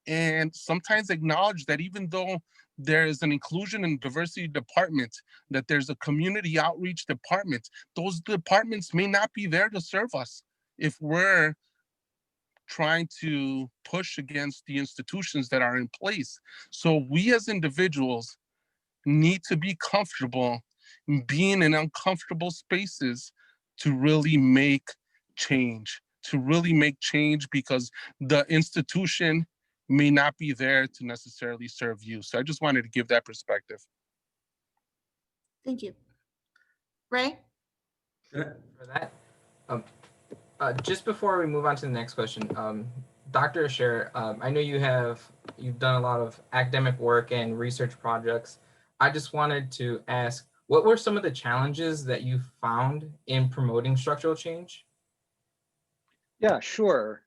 and sometimes acknowledge that even though there is an inclusion and diversity department, that there's a community outreach department, those departments may not be there to serve us if we're trying to push against the institutions that are in place. So we as individuals need to be comfortable being in uncomfortable spaces to really make change, because the institution may not be there to necessarily serve you. So I just wanted to give that perspective. Thank you. Ray? For that, just before we move on to the next question, Dr. Asher, I know you've done a lot of academic work and research projects. I just wanted to ask, what were some of the challenges that you found in promoting structural change? Yeah, sure.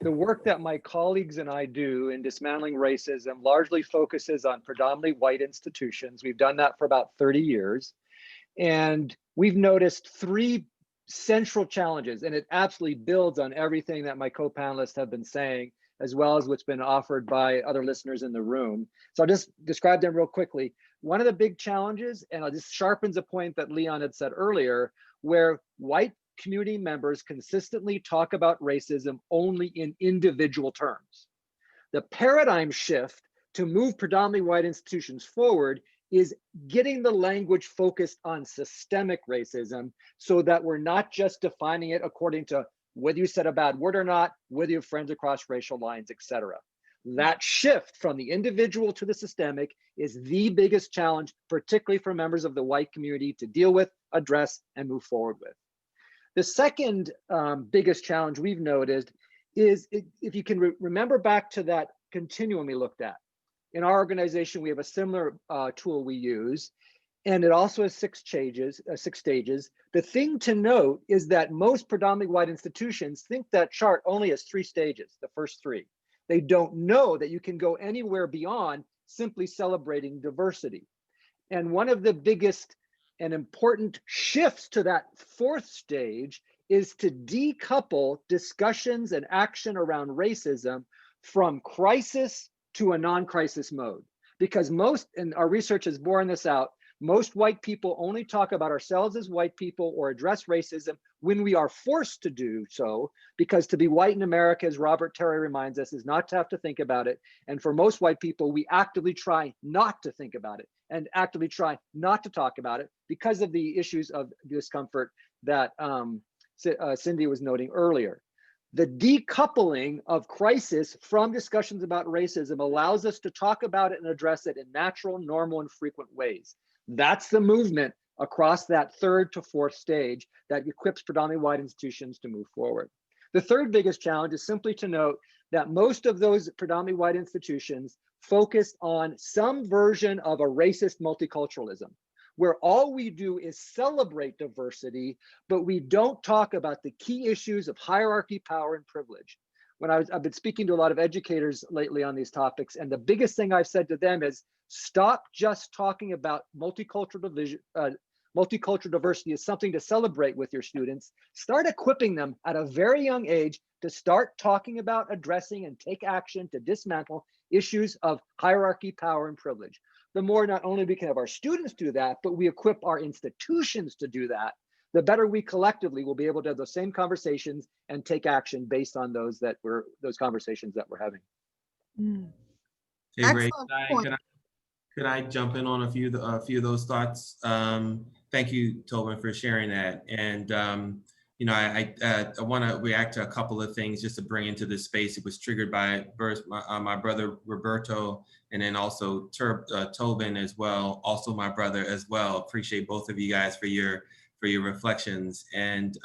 The work that my colleagues and I do in dismantling racism largely focuses on predominantly white institutions. We've done that for about 30 years. And we've noticed three central challenges, and it absolutely builds on everything that my co-panelists have been saying, as well as what's been offered by other listeners in the room. So I'll just describe them real quickly. One of the big challenges, and it just sharpens a point that Leon had said earlier, where white community members consistently talk about racism only in individual terms. The paradigm shift to move predominantly white institutions forward is getting the language focused on systemic racism so that we're not just defining it according to whether you said a bad word or not, whether you have friends across racial lines, et cetera. That shift from the individual to the systemic is the biggest challenge, particularly for members of the white community to deal with, address, and move forward with. The second biggest challenge we've noticed is, if you can remember back to that continuum we looked at. In our organization, we have a similar tool we use, and it also has 6 stages. The thing to note is that most predominantly white institutions think that chart only has 3 stages, the first 3. They don't know that you can go anywhere beyond simply celebrating diversity. And one of the biggest and important shifts to that 4th stage is to decouple discussions and action around racism from crisis to a non-crisis mode. Because most, and our research has borne this out, Most white people only talk about ourselves as white people or address racism when we are forced to do so, because to be white in America, as Robert Terry reminds us, is not to have to think about it. And for most white people, we actively try not to think about it and actively try not to talk about it because of the issues of discomfort that Cindy was noting earlier. The decoupling of crisis from discussions about racism allows us to talk about it and address it in natural, normal, and frequent ways. That's the movement across that third to fourth stage that equips predominantly white institutions to move forward. The third biggest challenge is simply to note that most of those predominantly white institutions focus on some version of a racist multiculturalism, where all we do is celebrate diversity, but we don't talk about the key issues of hierarchy, power, and privilege. I've been speaking to a lot of educators lately on these topics, and the biggest thing I've said to them is, stop just talking about multicultural diversity as something to celebrate with your students. Start equipping them at a very young age to start talking about, addressing, and take action to dismantle issues of hierarchy, power, and privilege. The more not only we can have our students do that, but we equip our institutions to do that, the better we collectively will be able to have those same conversations and take action based on those conversations that we're having. Hey, Ray, Excellent point. could I jump in on a few of those thoughts? Thank you, Tobin, for sharing that. And you know, I want to react to a couple of things just to bring into this space. It was triggered by first my brother Roberto, and then also Tobin as well, also my brother as well. Appreciate both of you guys for your reflections. And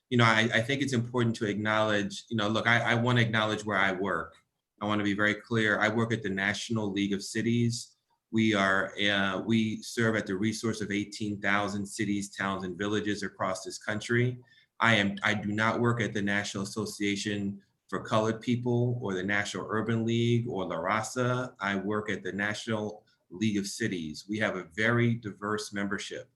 you know, I think it's important to acknowledge, you know, look, I want to acknowledge where I work. I want to be very clear. I work at the National League of Cities. We serve at the resource of 18,000 cities, towns, and villages across this country. I do not work at the National Association for Colored People or the National Urban League or La Raza. I work at the National League of Cities. We have a very diverse membership.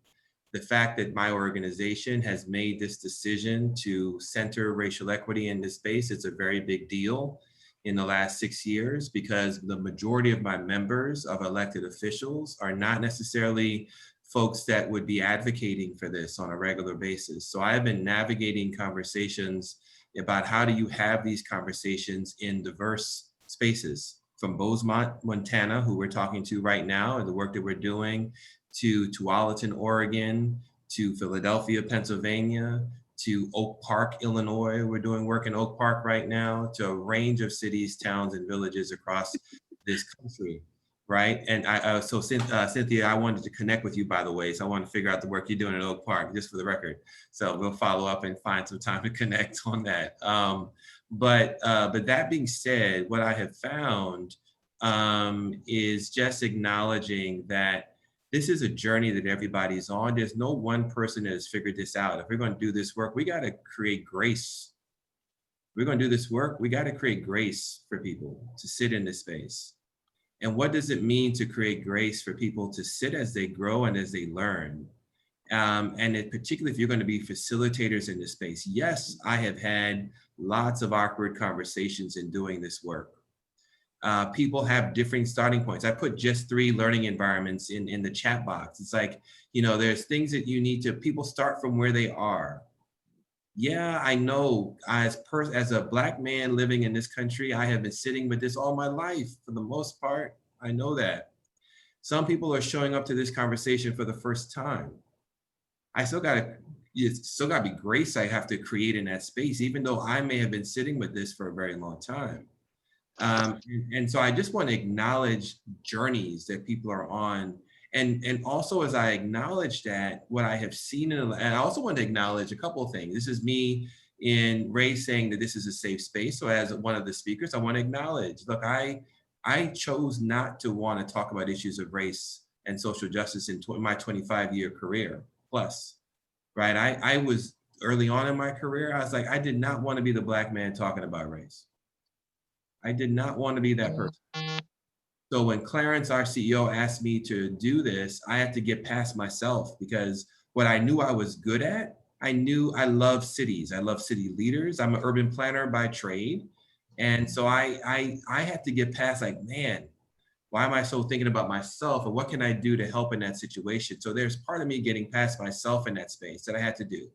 The fact that my organization has made this decision to center racial equity in this space, it's a very big deal in the last 6 years, because the majority of my members of elected officials are not necessarily folks that would be advocating for this on a regular basis. So I have been navigating conversations about how do you have these conversations in diverse spaces, from Bozeman, Montana, who we're talking to right now, and the work that we're doing, to Tualatin, Oregon, to Philadelphia, Pennsylvania, to Oak Park, Illinois. We're doing work in Oak Park right now, to a range of cities, towns, and villages across this country, right? And so Cynthia, I wanted to connect with you, by the way, so I want to figure out the work you're doing in Oak Park, just for the record. So we'll follow up and find some time to connect on that. But that being said, what I have found is just acknowledging that this is a journey that everybody's on. There's no one person that has figured this out. If we're going to do this work, we got to create grace. If we're going to do this work, we got to create grace for people to sit in this space. And what does it mean to create grace for people to sit as they grow and as they learn? And particularly if you're going to be facilitators in this space. Yes, I have had lots of awkward conversations in doing this work. People have different starting points. I put just 3 learning environments in the chat box. It's like, you know, there's things that you need to, people start from where they are. Yeah, I know as a Black man living in this country, I have been sitting with this all my life for the most part. I know that. Some people are showing up to this conversation for the first time. It's still gotta be grace I have to create in that space, even though I may have been sitting with this for a very long time. And so I just want to acknowledge journeys that people are on. And also, as I acknowledge that, what I have seen, and I also want to acknowledge a couple of things. This is me in Ray saying that this is a safe space. So as one of the speakers, I want to acknowledge, look, I chose not to want to talk about issues of race and social justice in my 25-year career plus, right? I was early on in my career, I was like, I did not want to be the Black man talking about race. I did not want to be that person. So when Clarence, our CEO, asked me to do this, I had to get past myself, because what I knew I was good at, I knew I love cities. I love city leaders. I'm an urban planner by trade. And so I had to get past, like, man, Why am I so thinking about myself, and what can I do to help in that situation? So there's part of me getting past myself in that space that I had to do,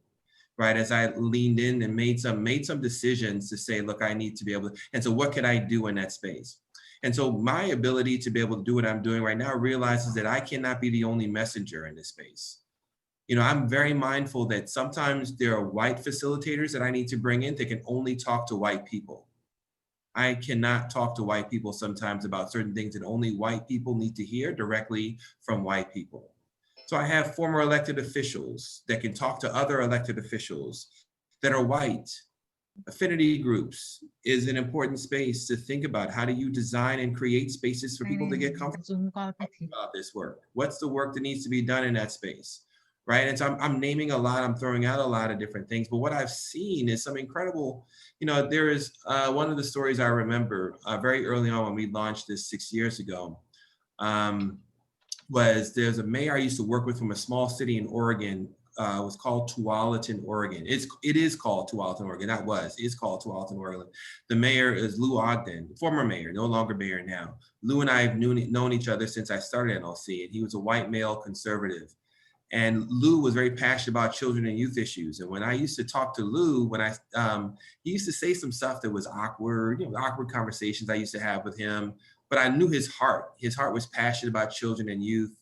right? As I leaned in and made some decisions to say, look, I need to be able to, and so what could I do in that space? And so my ability to be able to do what I'm doing right now realizes that I cannot be the only messenger in this space. You know, I'm very mindful that sometimes there are white facilitators that I need to bring in that can only talk to white people. I cannot talk to white people sometimes about certain things that only white people need to hear directly from white people. So I have former elected officials that can talk to other elected officials that are white. Affinity groups is an important space to think about. How do you design and create spaces for people to get comfortable about this work? What's the work that needs to be done in that space? Right. And so I'm naming a lot, I'm throwing out a lot of different things, but what I've seen is some incredible, you know, there is one of the stories I remember very early on when we launched this 6 years ago, was there's a mayor I used to work with from a small city in Oregon. It was called Tualatin, Oregon. It is called Tualatin, Oregon. It's called Tualatin, Oregon. The mayor is Lou Ogden, former mayor, no longer mayor now. Lou and I have known each other since I started NLC, and he was a white male conservative. And Lou was very passionate about children and youth issues. And when I used to talk to Lou, he used to say some stuff that was awkward, you know, awkward conversations I used to have with him, but I knew his heart. His heart was passionate about children and youth.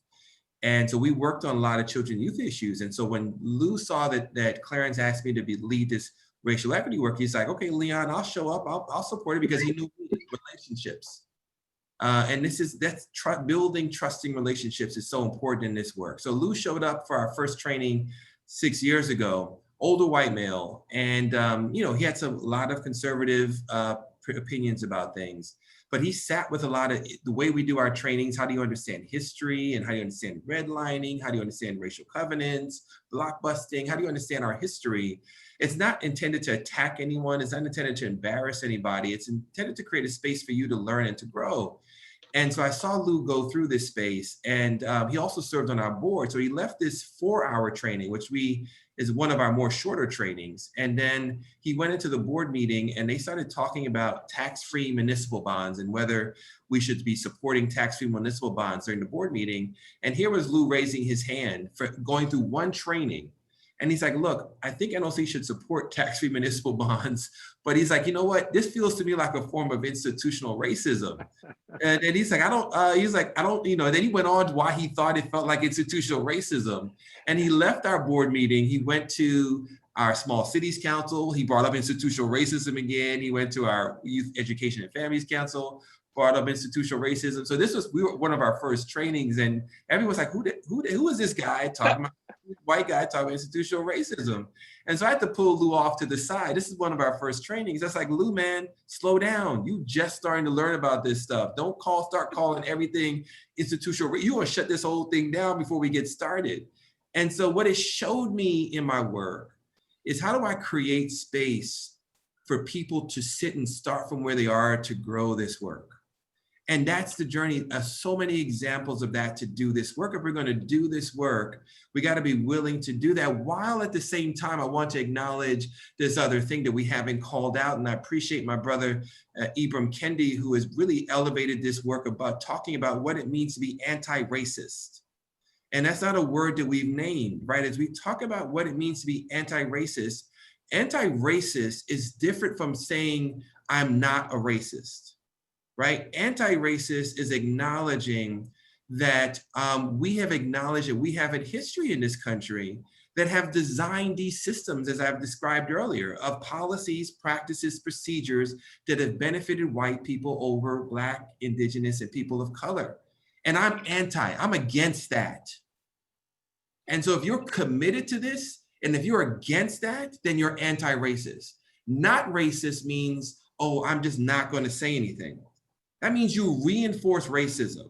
And so we worked on a lot of children and youth issues. And so when Lou saw that Clarence asked me to lead this racial equity work, he's like, okay, Leon, I'll show up, I'll support it, because he knew relationships. And building trusting relationships is so important in this work. So Lou showed up for our first training 6 years ago, older white male. And, you know, he had a lot of conservative opinions about things, but he sat with a lot of the way we do our trainings. How do you understand history, and how do you understand redlining? How do you understand racial covenants, blockbusting? How do you understand our history? It's not intended to attack anyone. It's not intended to embarrass anybody. It's intended to create a space for you to learn and to grow. And so I saw Lou go through this space, and he also served on our board. So he left this 4-hour training, which is one of our more shorter trainings. And then he went into the board meeting, and they started talking about tax-free municipal bonds and whether we should be supporting tax-free municipal bonds during the board meeting. And here was Lou raising his hand for going through one training. And he's like, look, I think NLC should support tax-free municipal bonds. But he's like, you know what? This feels to me like a form of institutional racism. And he's like, I don't, you know, then he went on to why he thought it felt like institutional racism. And he left our board meeting. He went to our small cities council. He brought up institutional racism again. He went to our youth education and families council, brought up institutional racism. So we were one of our first trainings, and everyone's like, who is this guy talking about, white guy talking about institutional racism? And so I had to pull Lou off to the side. This is one of our first trainings. That's like, Lou, man, slow down. You just starting to learn about this stuff. Don't start calling everything institutional. You want to shut this whole thing down before we get started. And so what it showed me in my work is, how do I create space for people to sit and start from where they are to grow this work? And that's the journey. So many examples of that to do this work. If we're going to do this work, we got to be willing to do that, while at the same time, I want to acknowledge this other thing that we haven't called out. And I appreciate my brother, Ibram Kendi, who has really elevated this work about talking about what it means to be anti-racist. And that's not a word that we've named, right? As we talk about what it means to be anti-racist, anti-racist is different from saying I'm not a racist. Right? Anti-racist is acknowledging that we have acknowledged that we have a history in this country that have designed these systems, as I've described earlier, of policies, practices, procedures that have benefited white people over Black, Indigenous, and people of color. And I'm against that. And so if you're committed to this, and if you're against that, then you're anti-racist. Not racist means, oh, I'm just not going to say anything. That means you reinforce racism.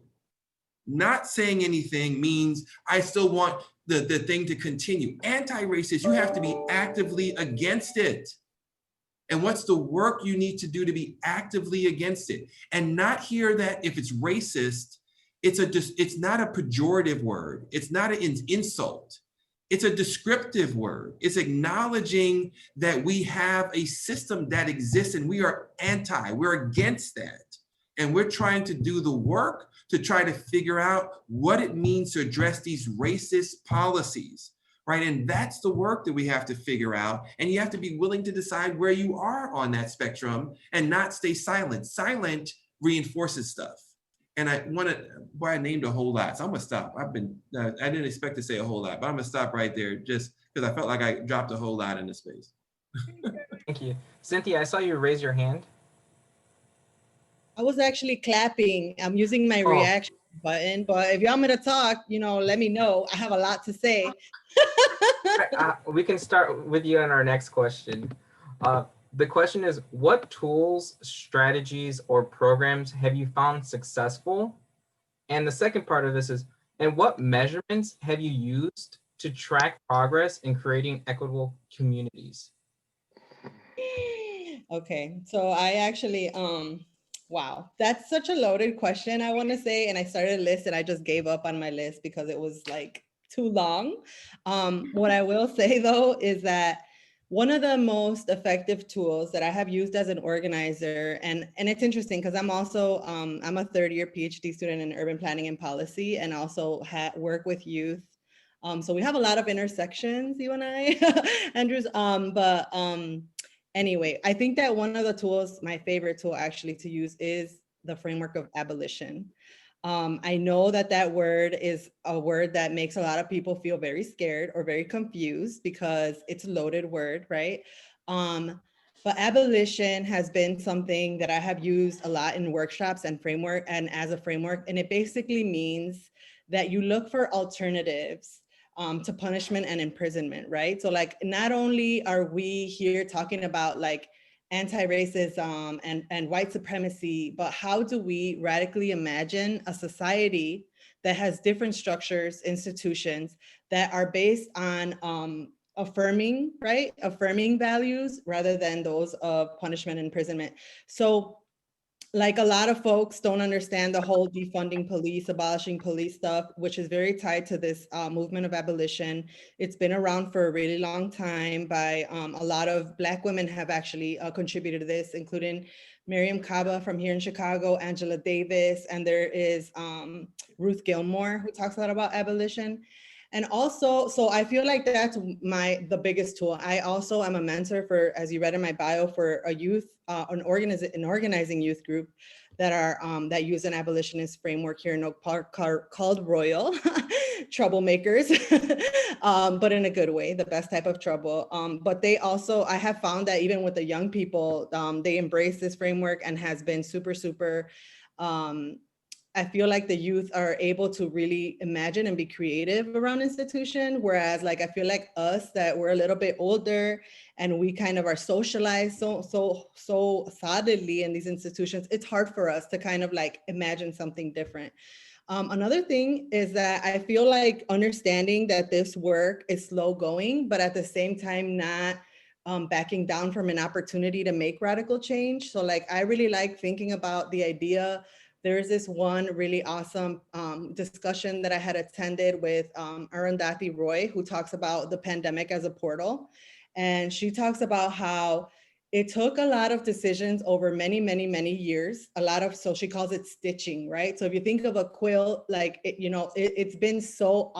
Not saying anything means I still want the thing to continue. Anti-racist, you have to be actively against it. And what's the work you need to do to be actively against it? And not hear that if it's racist, it's not a pejorative word. It's not an insult. It's a descriptive word. It's acknowledging that we have a system that exists and we're against that. And we're trying to do the work to try to figure out what it means to address these racist policies, right? And that's the work that we have to figure out. And you have to be willing to decide where you are on that spectrum and not stay silent. Silent reinforces stuff. And I I named a whole lot. So I'm gonna stop. I didn't expect to say a whole lot, but I'm gonna stop right there just because I felt like I dropped a whole lot in the space. Thank you. Cynthia, I saw you raise your hand. I was actually clapping. I'm using my Oh. reaction button, but if you want me to talk, let me know. I have a lot to say. We can start with you on our next question. The question is, what tools, strategies, or programs have you found successful? And the second part of this is, and what measurements have you used to track progress in creating equitable communities? Okay, so I actually, wow, that's such a loaded question, I want to say. And I started a list and I just gave up on my list because it was like too long. What I will say though is that one of the most effective tools that I have used as an organizer, and it's interesting because I'm also, I'm a third-year PhD student in urban planning and policy, and also work with youth. So we have a lot of intersections, you and I, Andrews. Anyway, I think that one of the tools, my favorite tool actually to use, is the framework of abolition. I know that word is a word that makes a lot of people feel very scared or very confused because it's a loaded word, right? But abolition has been something that I have used a lot in workshops and as a framework. And it basically means that you look for alternatives to punishment and imprisonment, right? So like, not only are we here talking about like anti-racism and white supremacy, but how do we radically imagine a society that has different structures, institutions that are based on affirming, right? Affirming values rather than those of punishment and imprisonment. So like a lot of folks don't understand the whole defunding police, abolishing police stuff, which is very tied to this movement of abolition. It's been around for a really long time by a lot of Black women have actually contributed to this, including Miriam Kaba from here in Chicago, Angela Davis, and there is Ruth Gilmore, who talks a lot about abolition. And also, so I feel like that's the biggest tool. I also am a mentor for, as you read in my bio, for a youth, an organizing youth group that use an abolitionist framework here in Oak Park called Royal Troublemakers, but in a good way, the best type of trouble. But they also, I have found that even with the young people, they embrace this framework and has been super, super, I feel like the youth are able to really imagine and be creative around institution. Whereas like, I feel like us that we're a little bit older and we kind of are socialized so solidly in these institutions, it's hard for us to kind of like imagine something different. Another thing is that I feel like understanding that this work is slow going, but at the same time, not backing down from an opportunity to make radical change. So like, I really like thinking about the idea. There is this one really awesome discussion that I had attended with Arundhati Roy, who talks about the pandemic as a portal. And she talks about how it took a lot of decisions over many, many, many years, so she calls it stitching, right? So if you think of a quilt, like, it's been so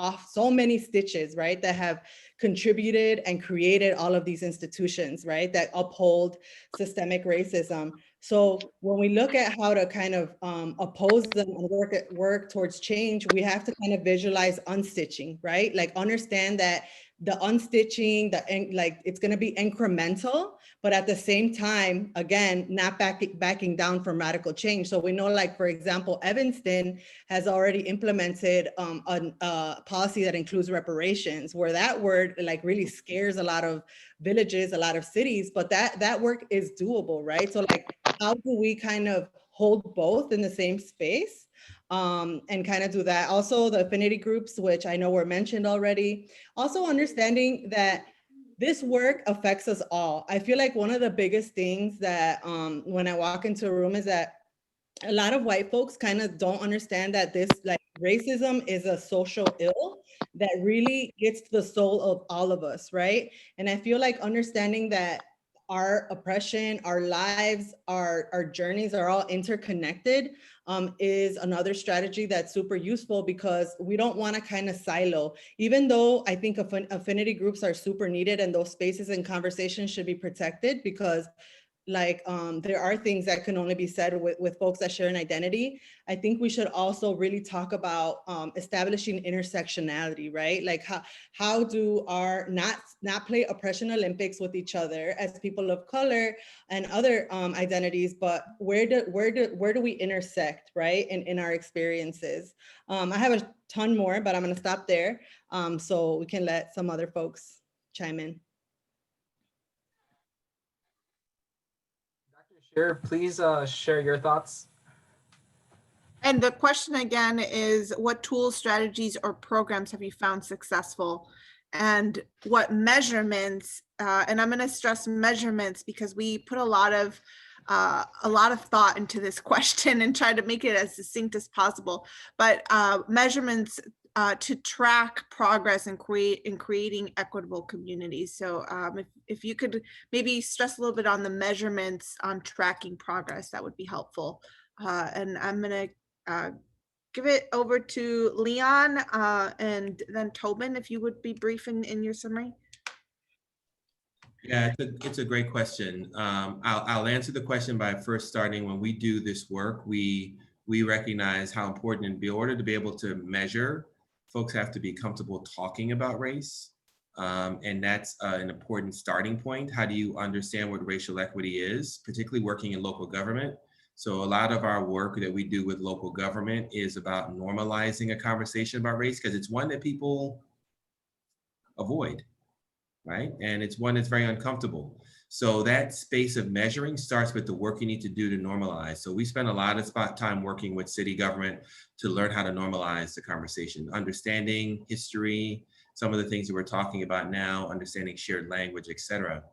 many stitches, right? That have contributed and created all of these institutions, right? That uphold systemic racism. So when we look at how to kind of oppose them and work towards change, we have to kind of visualize unstitching, right? Like understand that the unstitching, it's going to be incremental, but at the same time, again, not backing down from radical change. So we know, like, for example, Evanston has already implemented a policy that includes reparations, where that word like really scares a lot of villages, a lot of cities, but that work is doable, right? So like, how do we kind of hold both in the same space? And kind of do that. Also the affinity groups, which I know were mentioned already. Also understanding that this work affects us all. I feel like one of the biggest things that when I walk into a room is that a lot of white folks kind of don't understand that this like racism is a social ill that really gets to the soul of all of us, right? And I feel like understanding that our oppression, our lives, our journeys are all interconnected, is another strategy that's super useful, because we don't want to kind of silo. Even though I think affinity groups are super needed and those spaces and conversations should be protected, because like there are things that can only be said with folks that share an identity. I think we should also really talk about establishing intersectionality, right? Like how do our not play oppression Olympics with each other as people of color and other identities, but where do we intersect, right? In our experiences. I have a ton more, but I'm gonna stop there so we can let some other folks chime in. Sure, please share your thoughts. And the question again is, what tools, strategies, or programs have you found successful? And what measurements, and I'm going to stress measurements because we put a lot of thought into this question and try to make it as succinct as possible. But measurements to track progress and creating equitable communities. So if you could maybe stress a little bit on the measurements on tracking progress, that would be helpful. And I'm going to give it over to Leon and then Tobin, if you would be brief in your summary. Yeah, it's a great question. I'll answer the question by first starting, when we do this work, we recognize how important, in order to be able to measure, folks have to be comfortable talking about race. And that's an important starting point. How do you understand what racial equity is, particularly working in local government? So a lot of our work that we do with local government is about normalizing a conversation about race, because it's one that people avoid, right? And it's one that's very uncomfortable. So that space of measuring starts with the work you need to do to normalize. So we spend a lot of time working with city government to learn how to normalize the conversation, understanding history, some of the things that we're talking about now, understanding shared language, et cetera.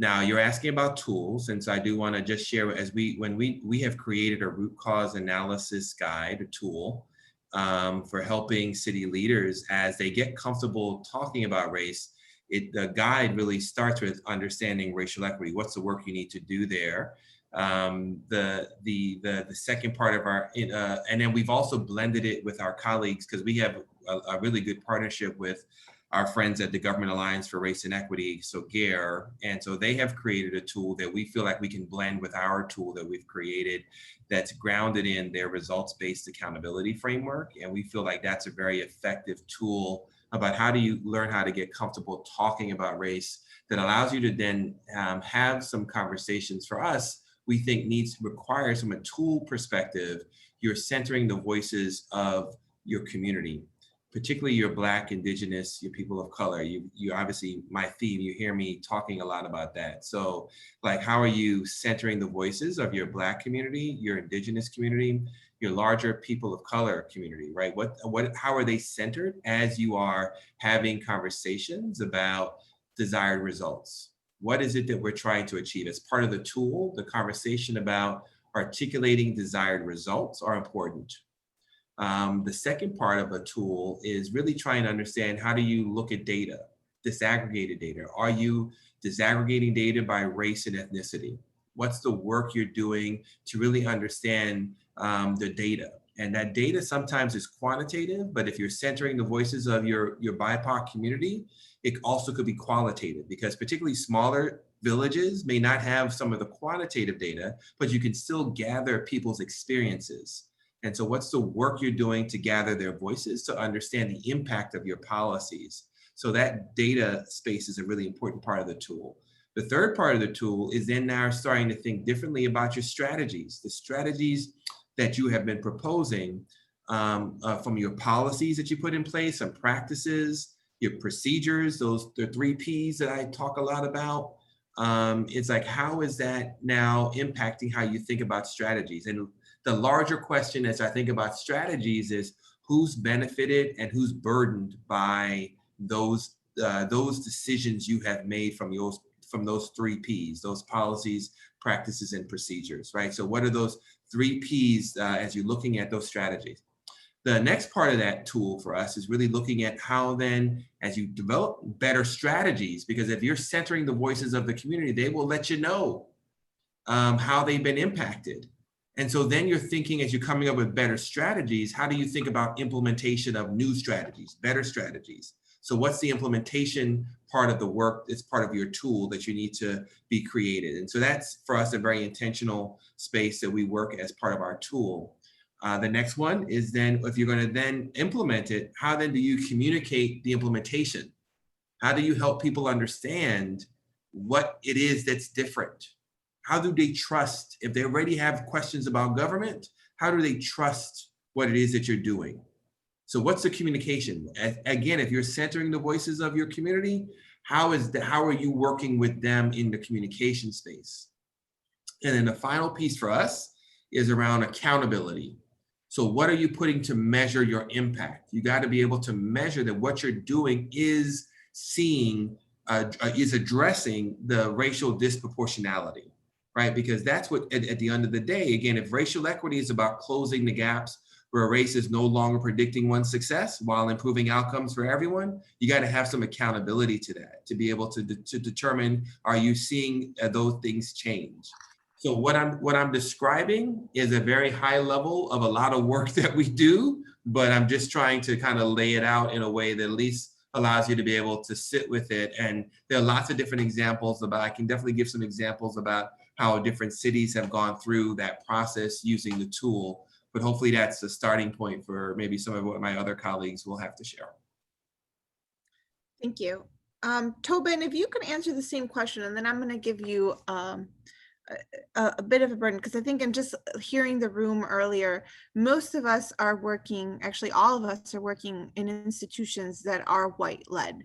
Now, you're asking about tools, and so I do want to just share, when we have created a root cause analysis guide, a tool for helping city leaders as they get comfortable talking about race. The guide really starts with understanding racial equity. What's the work you need to do there? The second part of our, and then we've also blended it with our colleagues, because we have a really good partnership with our friends at the Government Alliance for Race and Equity, so GARE. And so they have created a tool that we feel like we can blend with our tool that we've created that's grounded in their results-based accountability framework. And we feel like that's a very effective tool about how do you learn how to get comfortable talking about race that allows you to then have some conversations. For us, we think requires from a tool perspective, you're centering the voices of your community, particularly your Black, Indigenous, your people of color. You obviously, my theme, you hear me talking a lot about that. So like, how are you centering the voices of your Black community, your Indigenous community, your larger people of color community, right? How are they centered as you are having conversations about desired results? What is it that we're trying to achieve? As part of the tool, the conversation about articulating desired results are important. The second part of a tool is really trying to understand, how do you look at data, disaggregated data? Are you disaggregating data by race and ethnicity? What's the work you're doing to really understand the data? And that data sometimes is quantitative, but if you're centering the voices of your BIPOC community, it also could be qualitative, because particularly smaller villages may not have some of the quantitative data, but you can still gather people's experiences. And so what's the work you're doing to gather their voices to understand the impact of your policies? So that data space is a really important part of the tool. The third part of the tool is then now starting to think differently about your strategies, the strategies that you have been proposing from your policies that you put in place, some practices, your procedures, the 3 Ps that I talk a lot about. It's like, how is that now impacting how you think about strategies? And the larger question as I think about strategies is, who's benefited and who's burdened by those decisions you have made from those 3 Ps, those policies, practices, and procedures, right? So what are those 3 Ps as you're looking at those strategies? The next part of that tool for us is really looking at how then, as you develop better strategies, because if you're centering the voices of the community, they will let you know how they've been impacted. And so then you're thinking, as you're coming up with better strategies, how do you think about implementation of new strategies, better strategies? So what's the implementation part of the work that's part of your tool that you need to be created? And so that's, for us, a very intentional space that we work as part of our tool. The next one is then, if you're going to then implement it, how then do you communicate the implementation? How do you help people understand what it is that's different? How do they trust, if they already have questions about government, how do they trust what it is that you're doing? So what's the communication? Again, if you're centering the voices of your community, how are you working with them in the communication space? And then the final piece for us is around accountability. So what are you putting to measure your impact? You got to be able to measure that what you're doing is addressing the racial disproportionality, right? Because that's what, at the end of the day, again, if racial equity is about closing the gaps where a race is no longer predicting one's success while improving outcomes for everyone, you got to have some accountability to that, to be able to determine, are you seeing those things change? So what I'm describing is a very high level of a lot of work that we do, but I'm just trying to kind of lay it out in a way that at least allows you to be able to sit with it. And there are lots of different examples I can definitely give some examples about how different cities have gone through that process using the tool, but hopefully that's a starting point for maybe some of what my other colleagues will have to share. Thank you. Tobin, if you can answer the same question, and then I'm going to give you a bit of a burden, because I think in just hearing the room earlier, most of us are working, actually all of us are working in institutions that are white-led.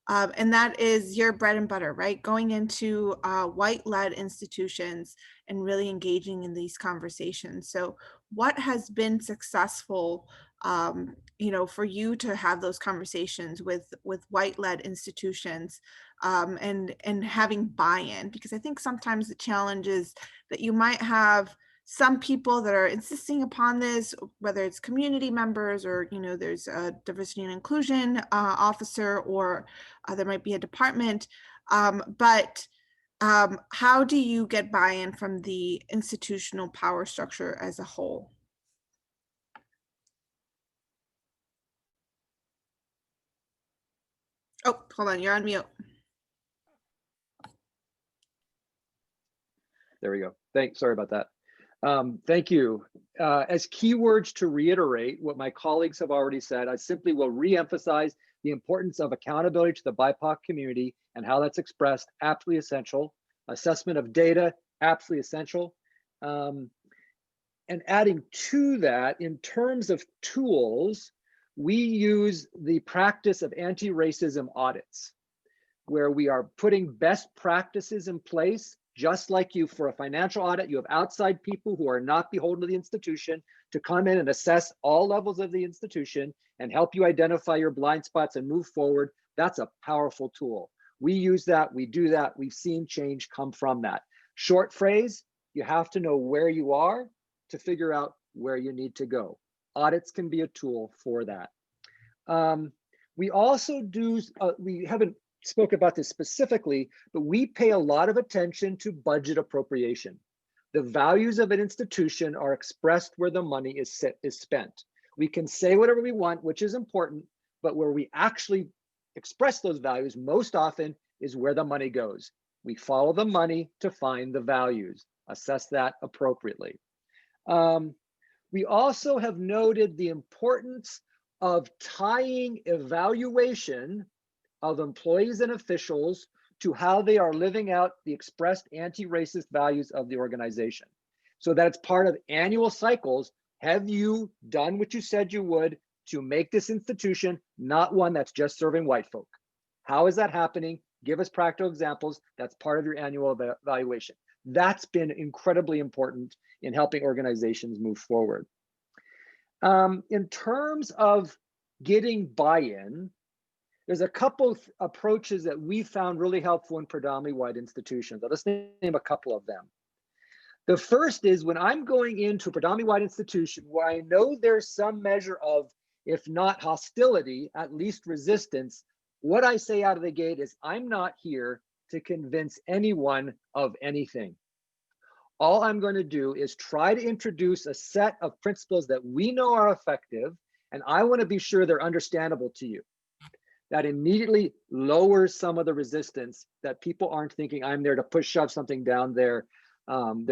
And that is your bread and butter, right? Going into white-led institutions and really engaging in these conversations. So what has been successful, for you to have those conversations with white-led institutions and having buy-in? Because I think sometimes the challenge is that you might have some people that are insisting upon this, whether it's community members or, there's a diversity and inclusion officer, or there might be a department. But how do you get buy-in from the institutional power structure as a whole? Oh, hold on, you're on mute. There we go. Sorry about that. Thank you. As keywords to reiterate what my colleagues have already said, I simply will re-emphasize the importance of accountability to the BIPOC community and how that's expressed, absolutely essential. Assessment of data, absolutely essential. And adding to that, in terms of tools, we use the practice of anti-racism audits, where we are putting best practices in place. Just like you, for a financial audit, you have outside people who are not beholden to the institution to come in and assess all levels of the institution and help you identify your blind spots and move forward. That's a powerful tool. We use that, we do that, we've seen change come from that. Short phrase, you have to know where you are to figure out where you need to go. Audits can be a tool for that. We also do, we haven't spoke about this specifically, but we pay a lot of attention to budget appropriation. The values of an institution are expressed where the money is spent. We can say whatever we want, which is important, but where we actually express those values most often is where the money goes. We follow the money to find the values, assess that appropriately. We also have noted the importance of tying evaluation of employees and officials to how they are living out the expressed anti-racist values of the organization. So that's part of annual cycles. Have you done what you said you would to make this institution not one that's just serving white folk? How is that happening? Give us practical examples. That's part of your annual evaluation. That's been incredibly important in helping organizations move forward. In terms of getting buy-in, there's a couple approaches that we found really helpful in predominantly white institutions. I'll just name a couple of them. The first is when I'm going into a predominantly white institution where I know there's some measure of, if not hostility, at least resistance, what I say out of the gate is I'm not here to convince anyone of anything. All I'm going to do is try to introduce a set of principles that we know are effective, and I want to be sure they're understandable to you. That immediately lowers some of the resistance, that people aren't thinking I'm there to shove something down their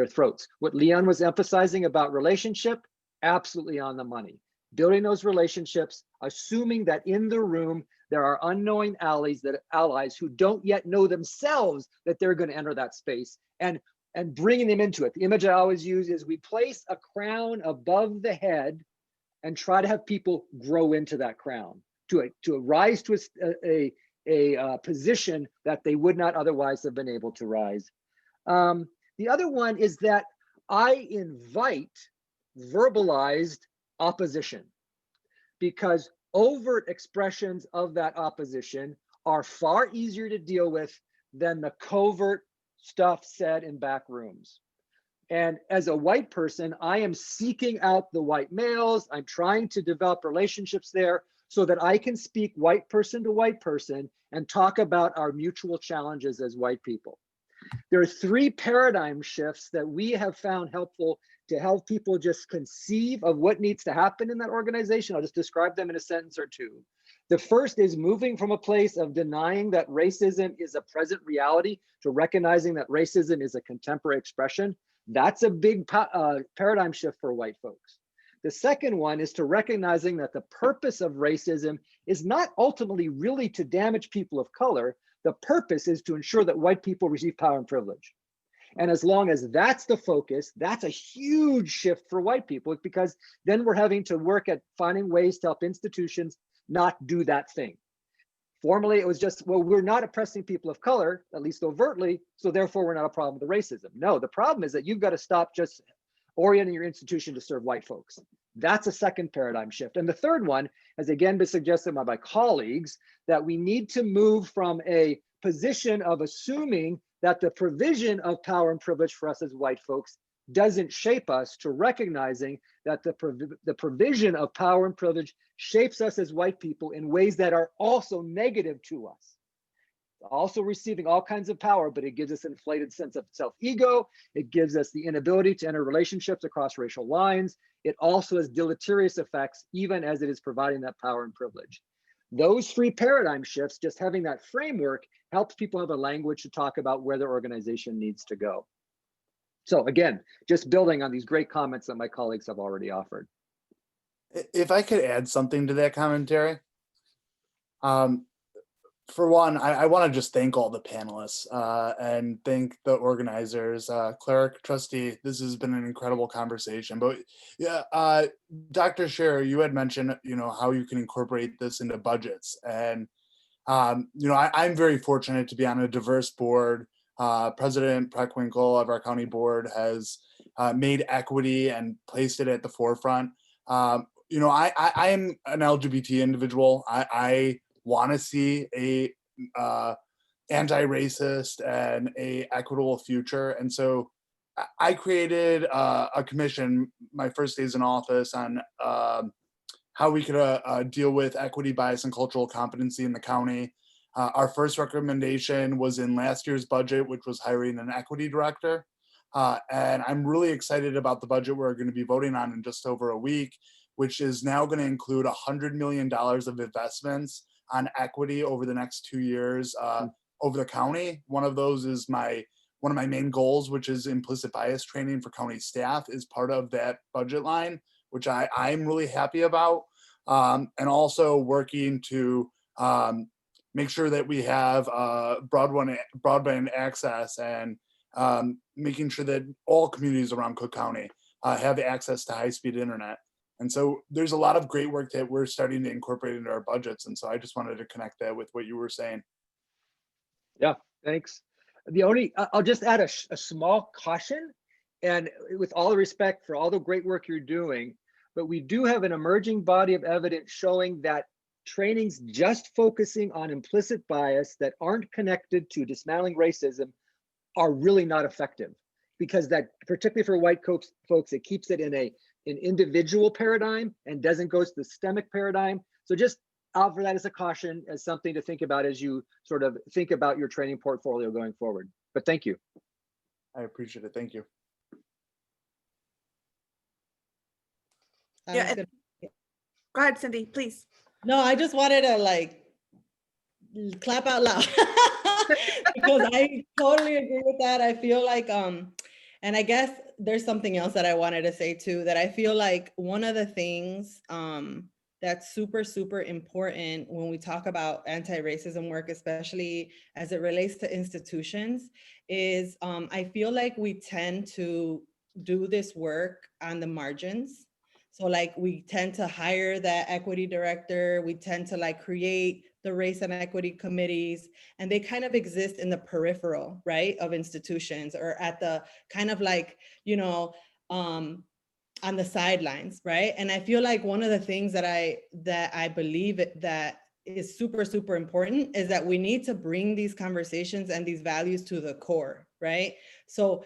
throats. What Leon was emphasizing about relationship, absolutely on the money. Building those relationships, assuming that in the room there are unknowing allies who don't yet know themselves that they're going to enter that space, and bringing them into it. The image I always use is we place a crown above the head and try to have people grow into that crown, to rise to a position that they would not otherwise have been able to rise. The other one is that I invite verbalized opposition, because overt expressions of that opposition are far easier to deal with than the covert stuff said in back rooms. And as a white person, I am seeking out the white males. I'm trying to develop relationships there so that I can speak white person to white person and talk about our mutual challenges as white people. There are 3 paradigm shifts that we have found helpful to help people just conceive of what needs to happen in that organization. I'll just describe them in a sentence or two. The first is moving from a place of denying that racism is a present reality to recognizing that racism is a contemporary expression. That's a big paradigm shift for white folks. The second one is to recognizing that the purpose of racism is not ultimately really to damage people of color. The purpose is to ensure that white people receive power and privilege. And as long as that's the focus, that's a huge shift for white people, because then we're having to work at finding ways to help institutions not do that thing. Formerly, it was just, well, we're not oppressing people of color, at least overtly, so therefore we're not a problem with the racism. No, the problem is that you've got to stop just orienting your institution to serve white folks. That's a second paradigm shift. And the third one has again been suggested by my colleagues, that we need to move from a position of assuming that the provision of power and privilege for us as white folks doesn't shape us, to recognizing that the provision of power and privilege shapes us as white people in ways that are also negative to us. Also receiving all kinds of power, but it gives us an inflated sense of self-ego. It gives us the inability to enter relationships across racial lines. It also has deleterious effects, even as it is providing that power and privilege. Those 3 paradigm shifts, just having that framework, helps people have a language to talk about where their organization needs to go. So again, just building on these great comments that my colleagues have already offered. If I could add something to that commentary. For one, I want to just thank all the panelists and thank the organizers. Cleric, Trustee, this has been an incredible conversation. But yeah, Dr. Scherer, you had mentioned, how you can incorporate this into budgets. And, I'm very fortunate to be on a diverse board. President Preckwinkle of our county board has made equity and placed it at the forefront. I am an LGBT individual. I want to see a anti-racist and a equitable future. And so I created a commission my first days in office on how we could deal with equity, bias, and cultural competency in the county. Our first recommendation was in last year's budget, which was hiring an equity director. And I'm really excited about the budget we're going to be voting on in just over a week, which is now going to include $100 million of investments on equity over the next 2 years over the county. One of those is one of my main goals, which is implicit bias training for county staff, is part of that budget line, which I'm really happy about. And also working to make sure that we have broadband access, and making sure that all communities around Cook County have access to high-speed internet. And so there's a lot of great work that we're starting to incorporate into our budgets. And so I just wanted to connect that with what you were saying. Yeah, thanks. I'll just add a small caution, and with all the respect for all the great work you're doing, but we do have an emerging body of evidence showing that trainings just focusing on implicit bias that aren't connected to dismantling racism are really not effective. because that, particularly for white folks, it keeps it in an individual paradigm and doesn't go to the systemic paradigm. So just offer that as a caution, as something to think about as you sort of think about your training portfolio going forward. But thank you. I appreciate it. Thank you. I Yeah, was gonna- Go ahead, Cindy, please. No, I just wanted to like clap out loud because I totally agree with that. I feel like, and I guess there's something else that I wanted to say too, that I feel like one of the things that's super, super important when we talk about anti-racism work, especially as it relates to institutions, is I feel like we tend to do this work on the margins. So like we tend to hire that equity director, we tend to like create the race and equity committees, and they kind of exist in the peripheral, right, of institutions, or at the kind of like, you know, on the sidelines, right? And I feel like one of the things that I believe that is super, super important is that we need to bring these conversations and these values to the core, right? So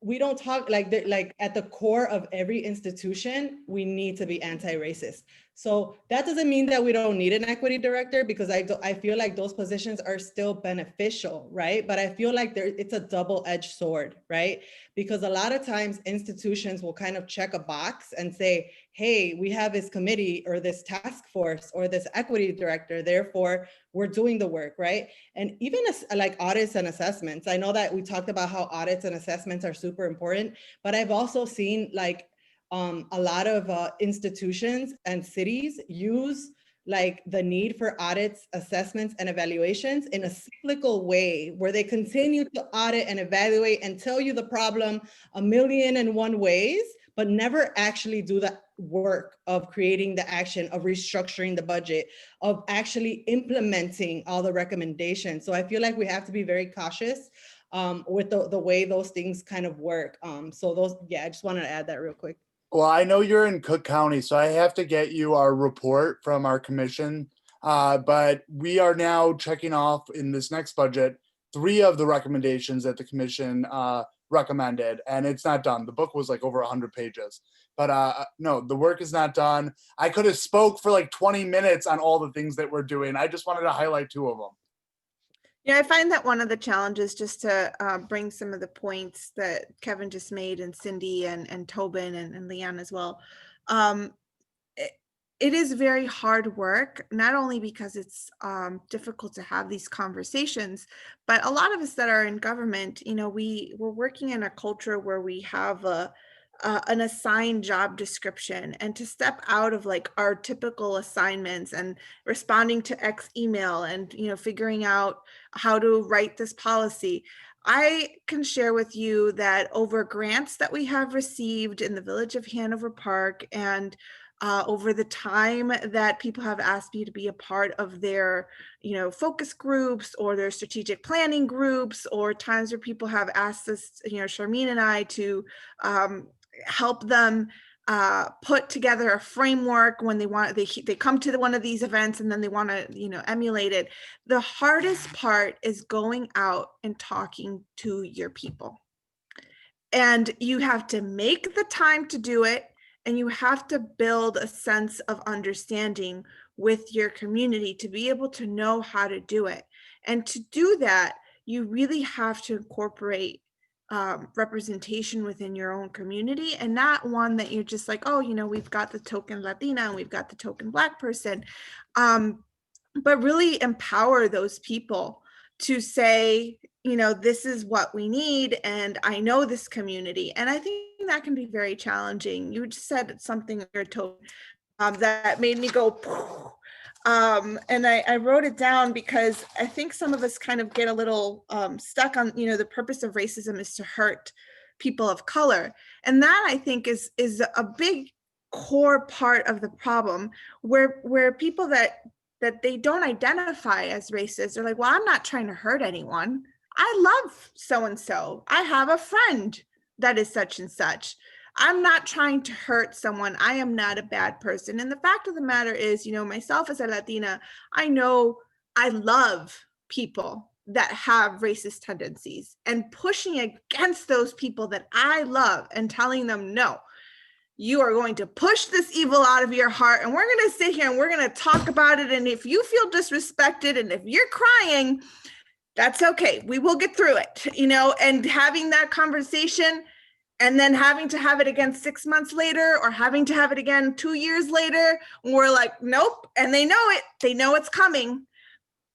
we don't talk like at the core of every institution, we need to be anti-racist. So that doesn't mean that we don't need an equity director, because I feel like those positions are still beneficial, right? But I feel like it's a double-edged sword, right? Because a lot of times institutions will kind of check a box and say, hey, we have this committee or this task force or this equity director, therefore we're doing the work, right? And even like audits and assessments, I know that we talked about how audits and assessments are super important, but I've also seen like a lot of institutions and cities use like the need for audits, assessments, and evaluations in a cyclical way, where they continue to audit and evaluate and tell you the problem 1,000,001 ways, but never actually do the work of creating the action, of restructuring the budget, of actually implementing all the recommendations. So I feel like we have to be very cautious with the way those things kind of work. So those, yeah, I just wanted to add that real quick. Well, I know you're in Cook County, so I have to get you our report from our commission. But we are now checking off in this next budget 3 of the recommendations that the commission recommended, and it's not done. The book was like over 100 pages. But no, the work is not done. I could have spoke for like 20 minutes on all the things that we're doing. I just wanted to highlight 2 of them. Yeah, I find that one of the challenges, just to bring some of the points that Kevin just made, and Cindy and Tobin and Leanne as well. It is very hard work, not only because it's difficult to have these conversations, but a lot of us that are in government, you know, we're working in a culture where we have an assigned job description, and to step out of like our typical assignments and responding to X email and, you know, figuring out how to write this policy. I can share with you that over grants that we have received in the village of Hanover Park, and over the time that people have asked me to be a part of their, you know, focus groups or their strategic planning groups, or times where people have asked us, you know, Charmaine and I, to help them put together a framework when they come to one of these events and then they want to, you know, emulate it. The hardest part is going out and talking to your people, and you have to make the time to do it, and you have to build a sense of understanding with your community to be able to know how to do it. And to do that, you really have to incorporate representation within your own community, and not one that you're just like, oh, you know, we've got the token Latina and we've got the token Black person, but really empower those people to say, you know, this is what we need, and I know this community. And I think that can be very challenging. You just said something that made me go, and I wrote it down because I think some of us kind of get a little stuck on, you know, the purpose of racism is to hurt people of color. And that, I think, is a big core part of the problem, where people that they don't identify as racist are like, well, I'm not trying to hurt anyone. I love so-and-so. I have a friend that is such and such. I'm not trying to hurt someone. I am not a bad person. And the fact of the matter is, you know, myself as a Latina, I know I love people that have racist tendencies and pushing against those people that I love and telling them, no, you are going to push this evil out of your heart, and we're going to sit here and we're going to talk about it. And if you feel disrespected and if you're crying, that's okay. We will get through it, you know, and having that conversation and then having to have it again 6 months later or having to have it again 2 years later, we're like, nope. And they know it, they know it's coming.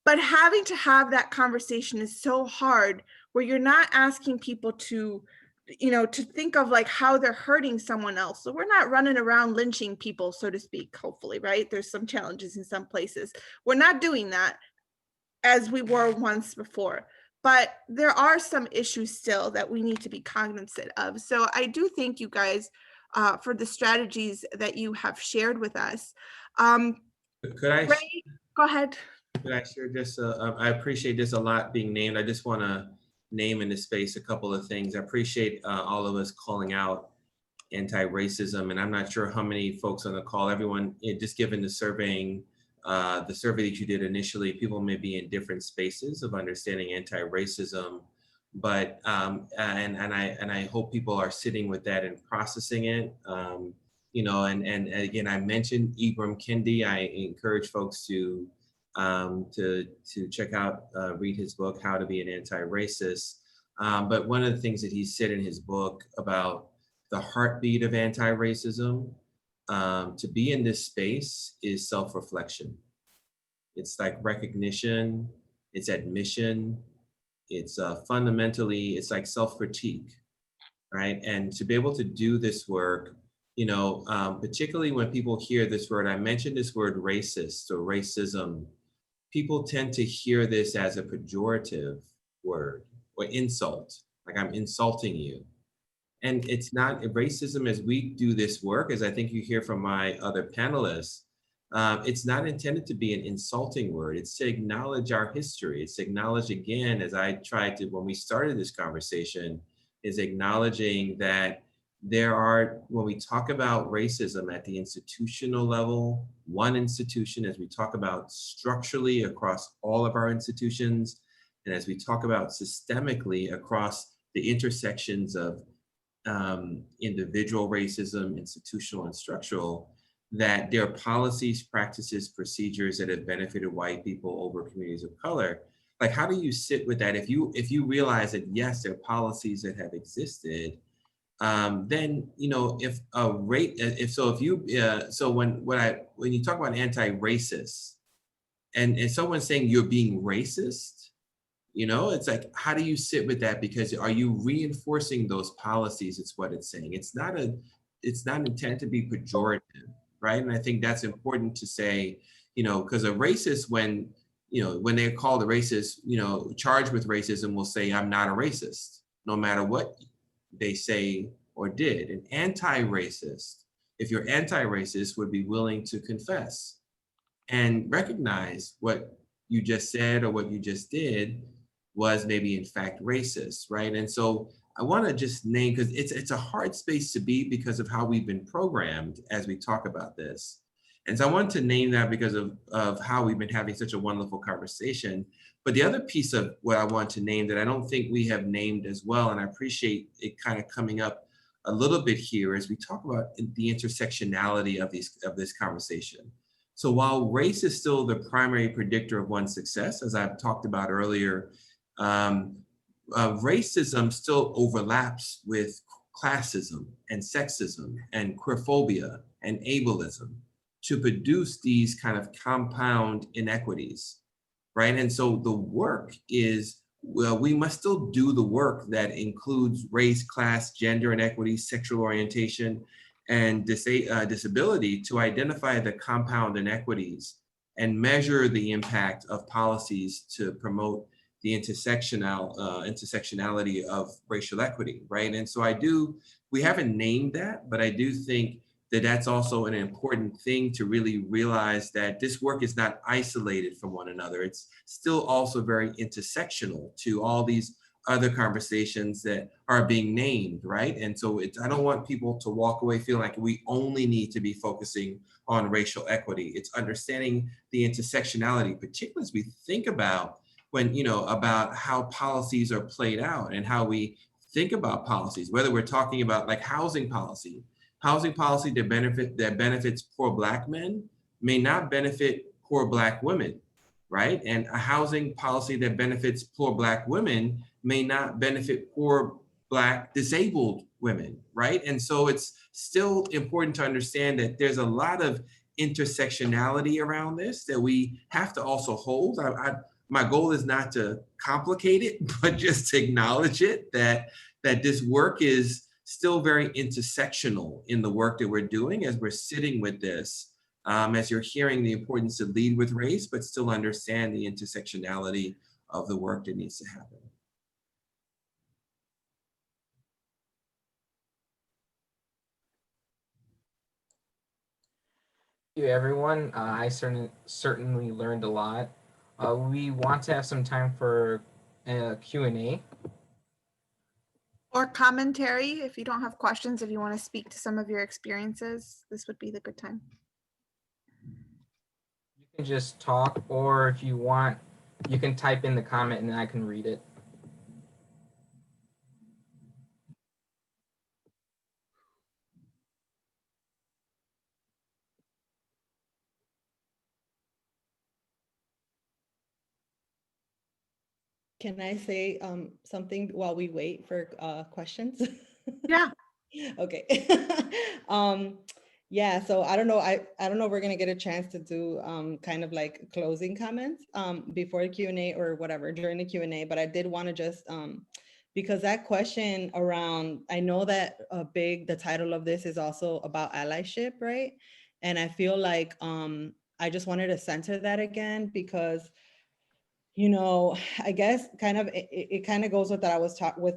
But having to have that conversation is so hard, where you're not asking people to, you know, to think of like how they're hurting someone else. So we're not running around lynching people, so to speak, hopefully, right? There's some challenges in some places. We're not doing that as we were once before, but there are some issues still that we need to be cognizant of. So I do thank you guys for the strategies that you have shared with us. Could I? Ray, go ahead. Could I share just, I appreciate this a lot being named. I just want to name in this space a couple of things. I appreciate all of us calling out anti-racism, and I'm not sure how many folks on the call, everyone, just given the survey that you did initially, people may be in different spaces of understanding anti-racism, but, and I hope people are sitting with that and processing it. You know, and again, I mentioned Ibram Kendi. I encourage folks to check out, read his book, How to Be an Anti-Racist. But one of the things that he said in his book about the heartbeat of anti-racism, to be in this space is self-reflection. It's like recognition, it's admission, it's fundamentally, it's like self-critique, right? And to be able to do this work, you know, particularly when people hear this word, I mentioned this word racist or racism, people tend to hear this as a pejorative word or insult, like I'm insulting you. And it's not racism as we do this work, as I think you hear from my other panelists, it's not intended to be an insulting word. It's to acknowledge our history. It's to acknowledge again, as I tried to, when we started this conversation, is acknowledging that there are, when we talk about racism at the institutional level, one institution, as we talk about structurally across all of our institutions, and as we talk about systemically across the intersections of individual racism, institutional and structural, that there are policies, practices, procedures that have benefited white people over communities of color. Like, how do you sit with that? If you realize that, yes, there are policies that have existed, then, you know, when you talk about anti-racist and someone's saying you're being racist, you know, it's like, how do you sit with that? Because are you reinforcing those policies? It's what it's saying. It's not intended to be pejorative, right? And I think that's important to say, you know, because a racist, when they're called a racist, you know, charged with racism, will say, I'm not a racist, no matter what they say or did. An anti-racist, if you're anti-racist, would be willing to confess and recognize what you just said or what you just did was maybe in fact racist, right? And so I want to just name, because it's a hard space to be because of how we've been programmed as we talk about this. And so I want to name that because of how we've been having such a wonderful conversation. But the other piece of what I want to name that I don't think we have named as well, and I appreciate it kind of coming up a little bit here as we talk about the intersectionality of this conversation. So while race is still the primary predictor of one's success, as I've talked about earlier, racism still overlaps with classism and sexism and queerphobia and ableism to produce these kind of compound inequities, right? And so the work is, well, we must still do the work that includes race, class, gender inequity, sexual orientation, and disability to identify the compound inequities and measure the impact of policies to promote the intersectionality of racial equity, right? And so we haven't named that, but I do think that that's also an important thing to really realize that this work is not isolated from one another. It's still also very intersectional to all these other conversations that are being named, right? And so I don't want people to walk away feeling like we only need to be focusing on racial equity. It's understanding the intersectionality, particularly as we think about when, about how policies are played out and how we think about policies, whether we're talking about like housing policy that benefits poor Black men may not benefit poor Black women, right? And a housing policy that benefits poor Black women may not benefit poor Black disabled women, right? And so it's still important to understand that there's a lot of intersectionality around this that we have to also hold. My goal is not to complicate it, but just to acknowledge it, that this work is still very intersectional in the work that we're doing as we're sitting with this, as you're hearing the importance to lead with race, but still understand the intersectionality of the work that needs to happen. Thank you, everyone. I certainly learned a lot. We want to have some time for Q&A. Or commentary, if you don't have questions, if you want to speak to some of your experiences, this would be the good time. You can just talk, or if you want, you can type in the comment and then I can read it. Can I say something while we wait for questions? Yeah. Okay. Yeah, so I don't know. I don't know if we're gonna get a chance to do kind of like closing comments before the Q&A or whatever during the Q&A, but I did want to just because that question around, I know that the title of this is also about allyship, right? And I feel like I just wanted to center that again because I guess kind of it kind of goes with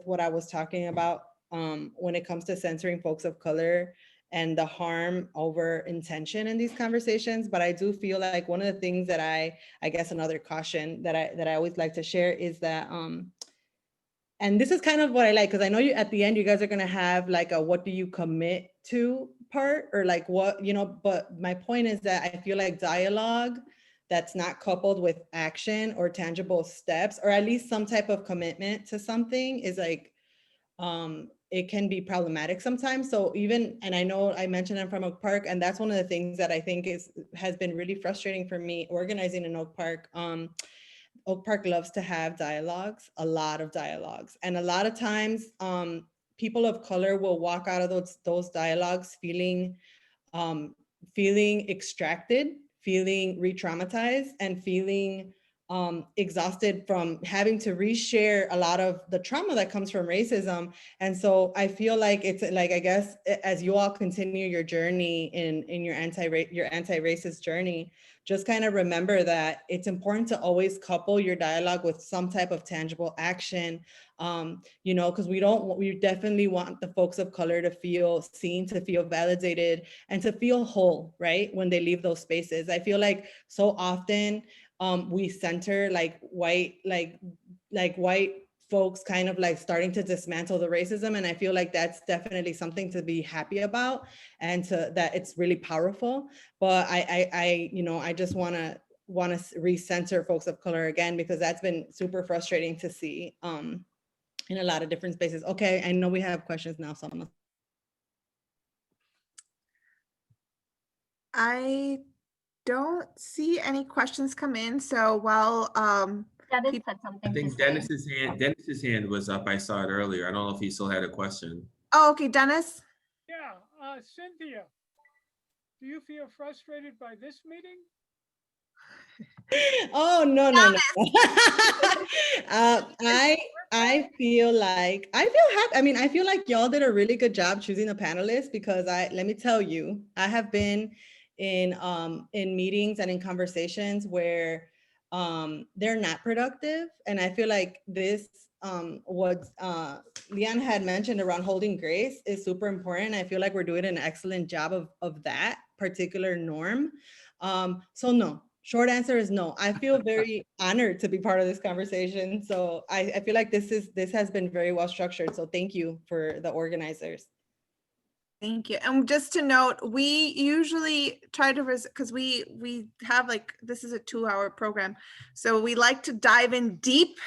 what I was talking about when it comes to censoring folks of color and the harm over intention in these conversations. But I do feel like one of the things that I guess another caution that I always like to share is that and this is kind of what I like, because I know at the end you guys are gonna have like a what do you commit to part, or like what, but my point is that I feel like dialogue that's not coupled with action or tangible steps, or at least some type of commitment to something, is like, it can be problematic sometimes. So and I know I mentioned I'm from Oak Park, and that's one of the things that I think has been really frustrating for me organizing in Oak Park. Oak Park loves to have dialogues, a lot of dialogues. And a lot of times people of color will walk out of those dialogues feeling extracted, feeling re-traumatized, and feeling exhausted from having to reshare a lot of the trauma that comes from racism. And so I feel like it's like, I guess, as you all continue your journey in your anti-racist journey, just kind of remember that it's important to always couple your dialogue with some type of tangible action, because we definitely want the folks of color to feel seen, to feel validated, and to feel whole, right? When they leave those spaces. I feel like so often we center like white folks kind of like starting to dismantle the racism. And I feel like that's definitely something to be happy about, and that it's really powerful. But I just want to recenter folks of color again, because that's been super frustrating to see in a lot of different spaces. Okay, I know we have questions now, so I don't see any questions come in. So while Dennis said something. I think Dennis's hand was up. I saw it earlier. I don't know if he still had a question. Oh, okay, Dennis. Yeah, Cynthia, do you feel frustrated by this meeting? Oh, no. I feel happy. I mean, I feel like y'all did a really good job choosing the panelists, because let me tell you, I have been in meetings and in conversations where they're not productive. And I feel like this, what Leon had mentioned around holding grace is super important. I feel like we're doing an excellent job of that particular norm. So no. Short answer is no. I feel very honored to be part of this conversation. So I feel like this has been very well structured. So thank you for the organizers. Thank you. And just to note, we usually try to, because we have like, this is a 2-hour program. So we like to dive in deep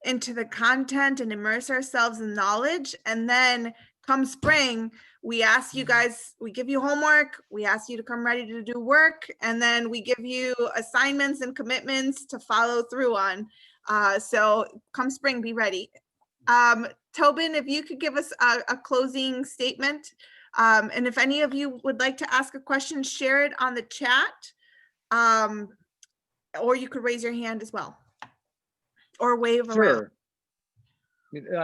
into the content and immerse ourselves in knowledge. And then come spring, we ask you guys, we give you homework, we ask you to come ready to do work, and then we give you assignments and commitments to follow through on. So come spring, be ready. Tobin, if you could give us a closing statement. And if any of you would like to ask a question, share it on the chat, or you could raise your hand as well, or wave around. Sure.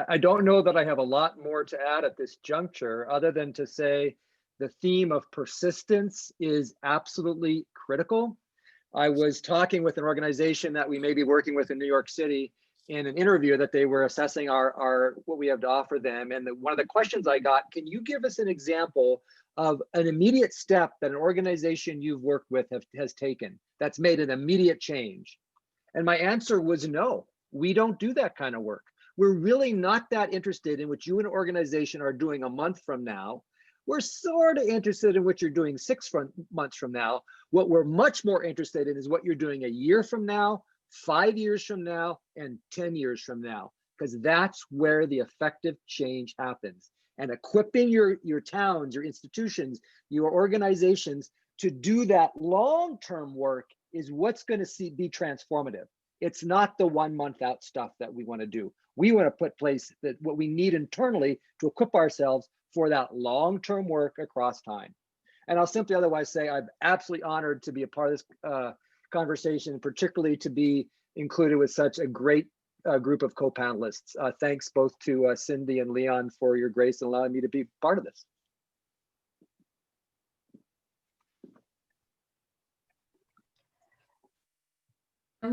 I don't know that I have a lot more to add at this juncture, other than to say the theme of persistence is absolutely critical. I was talking with an organization that we may be working with in New York City in an interview that they were assessing our what we have to offer them. And one of the questions I got, can you give us an example of an immediate step that an organization you've worked with has taken that's made an immediate change? And my answer was no, we don't do that kind of work. We're really not that interested in what you and an organization are doing a month from now. We're sort of interested in what you're doing 6 months from now. What we're much more interested in is what you're doing a year from now, 5 years from now, and 10 years from now, because that's where the effective change happens. And equipping your towns, your institutions, your organizations to do that long-term work is what's going to be transformative. It's not the 1 month out stuff that we want to do. We want to put place that what we need internally to equip ourselves for that long-term work across time. And I'll simply otherwise say I'm absolutely honored to be a part of this conversation, particularly to be included with such a great group of co-panelists. Thanks both to Cindy and Leon for your grace in allowing me to be part of this. I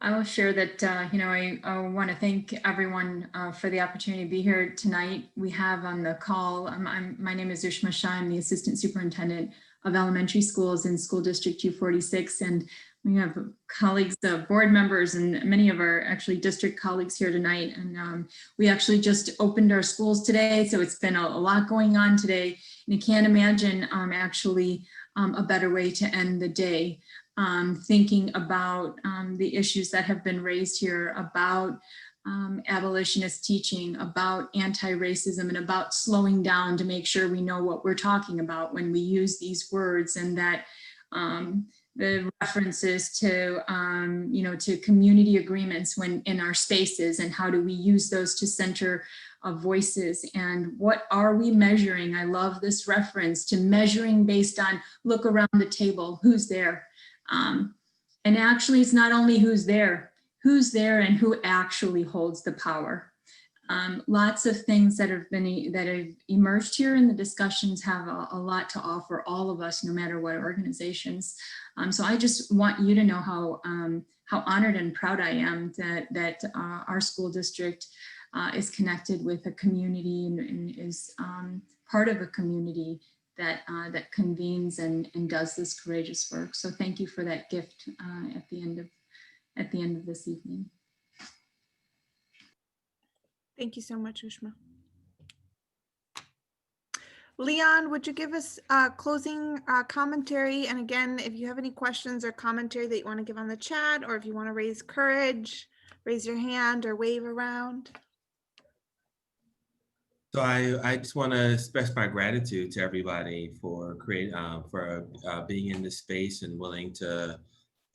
will share that, I want to thank everyone for the opportunity to be here tonight. We have on the call, my name is Ushma Shah. I'm the Assistant Superintendent of Elementary Schools in School District 246. And we have colleagues, board members, and many of our actually district colleagues here tonight. And we actually just opened our schools today. So it's been a lot going on today. And you can't imagine actually a better way to end the day. Thinking about the issues that have been raised here about abolitionist teaching, about anti-racism, and about slowing down to make sure we know what we're talking about when we use these words, and that the references to, to community agreements when in our spaces, and how do we use those to center voices, and what are we measuring? I love this reference to measuring based on look around the table, who's there? And actually it's not only who's there and who actually holds the power. Lots of things that have emerged here in the discussions have a lot to offer all of us, no matter what organizations. So I just want you to know how honored and proud I am that our school district is connected with a community and is part of a community that convenes and does this courageous work. So thank you for that gift at the end of this evening. Thank you so much, Ushma. Leon, would you give us closing commentary? And again, if you have any questions or commentary that you want to give on the chat, or if you want to raise courage, raise your hand or wave around. So I just want to express my gratitude to everybody for being in this space and willing to,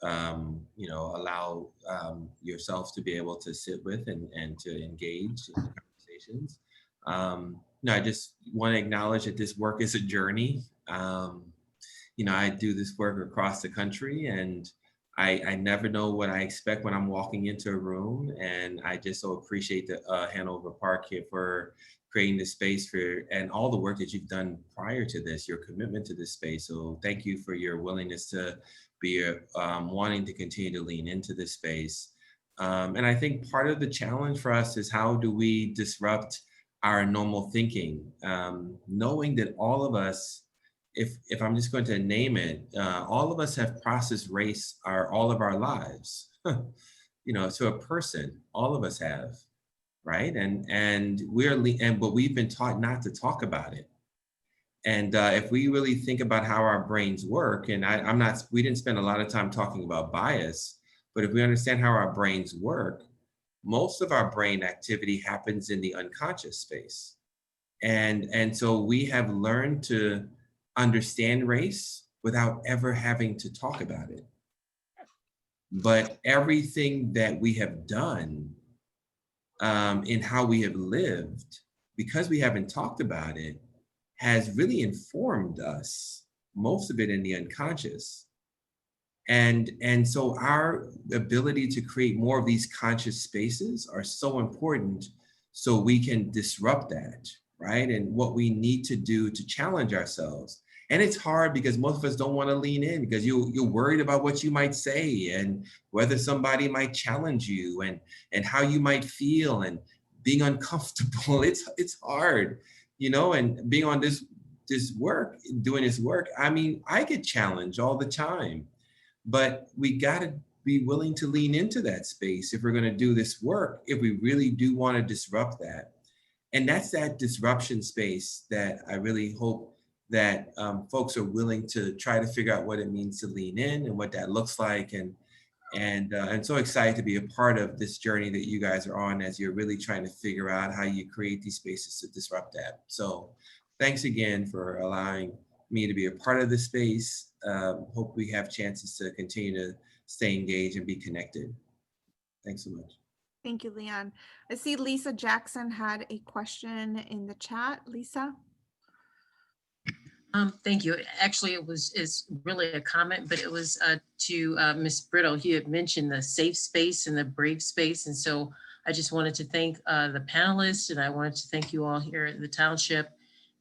allow yourself to be able to sit with and to engage in conversations. I just want to acknowledge that this work is a journey. I do this work across the country, and I never know what I expect when I'm walking into a room. And I just so appreciate the Hanover Park here for creating this space and all the work that you've done prior to this, your commitment to this space. So thank you for your willingness to be wanting to continue to lean into this space. And I think part of the challenge for us is how do we disrupt our normal thinking, knowing that all of us, if I'm just going to name it, all of us have processed race all of our lives. To a person, all of us have. Right, but we've been taught not to talk about it, And if we really think about how our brains work, and we didn't spend a lot of time talking about bias, but if we understand how our brains work, most of our brain activity happens in the unconscious space. And so we have learned to understand race without ever having to talk about it. But everything that we have done in how we have lived, because we haven't talked about it, has really informed us, most of it in the unconscious. And so our ability to create more of these conscious spaces are so important so we can disrupt that, right? And what we need to do to challenge ourselves. And it's hard because most of us don't want to lean in because you're worried about what you might say and whether somebody might challenge you and how you might feel and being uncomfortable. It's hard, you know, and being on this work, doing this work. I mean, I get challenged all the time, but we got to be willing to lean into that space if we're going to do this work, if we really do want to disrupt that. And that's that disruption space that I really hope that folks are willing to try to figure out what it means to lean in and what that looks like. And so excited to be a part of this journey that you guys are on as you're really trying to figure out how you create these spaces to disrupt that. So thanks again for allowing me to be a part of this space. Hope we have chances to continue to stay engaged and be connected. Thanks so much. Thank you, Leon. I see Lisa Jackson had a question in the chat. Lisa? Thank you. Actually, it's really a comment, but it was to Ms. Brittle. You had mentioned the safe space and the brave space. And so I just wanted to thank the panelists, and I wanted to thank you all here at the township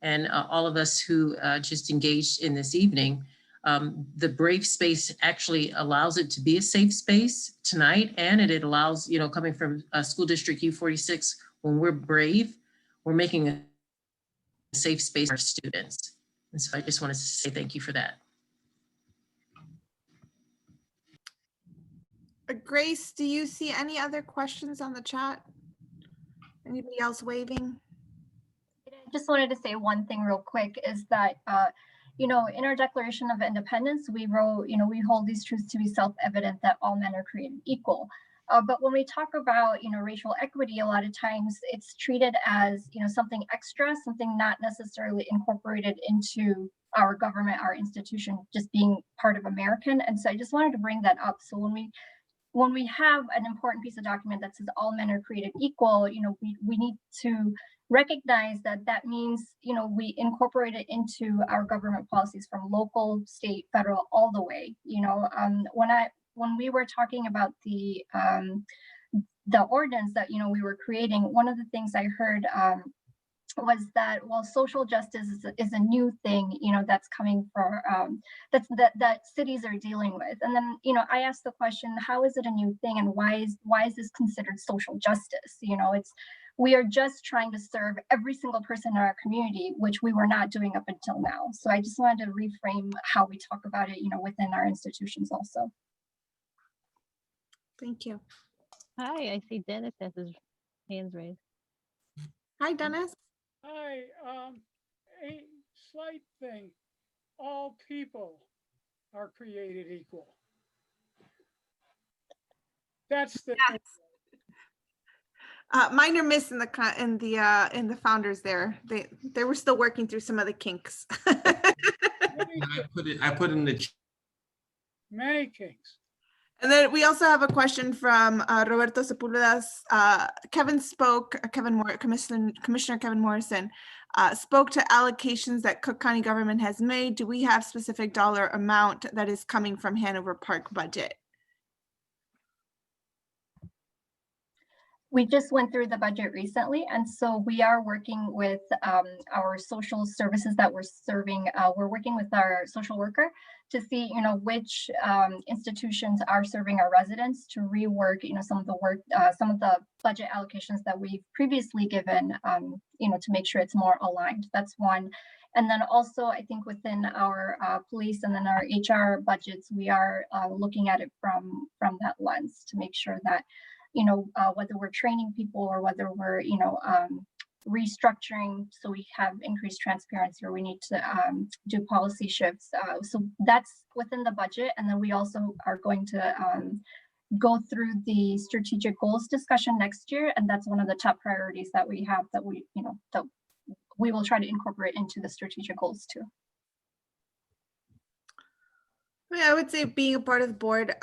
and all of us who just engaged in this evening. The brave space actually allows it to be a safe space tonight, and it allows, you know, coming from School District U46, when we're brave, we're making a safe space for our students. And so I just wanted to say thank you for that. Grace, do you see any other questions on the chat? Anybody else waving? I just wanted to say one thing real quick is that, you know, in our Declaration of Independence, we wrote, you know, we hold these truths to be self-evident that all men are created equal. But when we talk about, you know, racial equity, a lot of times it's treated as, you know, something extra, something not necessarily incorporated into our government, our institution, just being part of American. And so I just wanted to bring that up. So when we have an important piece of document that says all men are created equal, you know, we need to recognize that that means, you know, we incorporate it into our government policies from local, state, federal, all the way. You know, when we were talking about the ordinance that, you know, we were creating, one of the things I heard was that, well, social justice is a new thing, you know, that's coming for that cities are dealing with. And then, you know, I asked the question, how is it a new thing, and why is this considered social justice? You know, we are just trying to serve every single person in our community, which we were not doing up until now. So I just wanted to reframe how we talk about it, you know, within our institutions also. Thank you. Hi, I see Dennis has his hands raised. Hi, Dennis. Hi, a slight thing. All people are created equal. That's the yes. Minor miss in the founders there. They were still working through some of the kinks. I put in the many kinks. And then we also have a question from Roberto Sepúlveda's. Commissioner Kevin Morrison spoke to allocations that Cook County government has made. Do we have specific dollar amount that is coming from Hanover Park budget? We just went through the budget recently, and so we are working with our social services that we're serving. We're working with our social worker to see, you know, which institutions are serving our residents, to rework, you know, some of the work, some of the budget allocations that we've previously given, you know, to make sure it's more aligned. That's one. And then also, I think within our police and then our HR budgets, we are looking at it from that lens to make sure that, you know, whether we're training people or whether we're, you know, restructuring so we have increased transparency, or we need to do policy shifts. So that's within the budget. And then we also are going to go through the strategic goals discussion next year. And that's one of the top priorities that we have, that we, that we will try to incorporate into the strategic goals too. I would say, being a part of the board,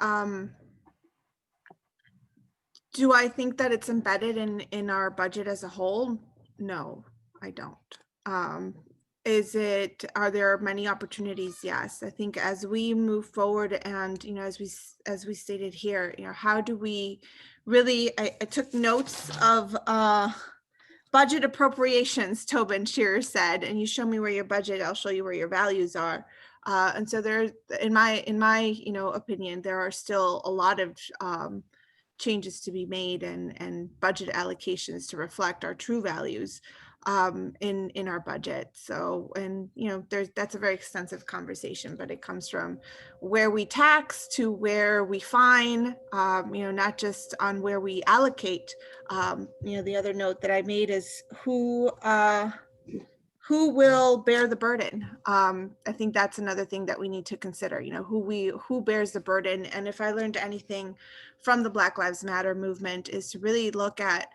do I think that it's embedded in our budget as a whole? No, I don't. Are there many opportunities? Yes. I think as we move forward and, as we stated here, how do we really, I took notes of budget appropriations, Tobin Shearer said, and you show me where your budget, I'll show you where your values are. And so there, in my opinion, there are still a lot of changes to be made and budget allocations to reflect our true values in our budget. So, and that's a very extensive conversation, but it comes from where we tax to where we fine, not just on where we allocate. The other note that I made is who will bear the burden? I think that's another thing that we need to consider, who bears the burden. And if I learned anything from the Black Lives Matter movement, is to really look at,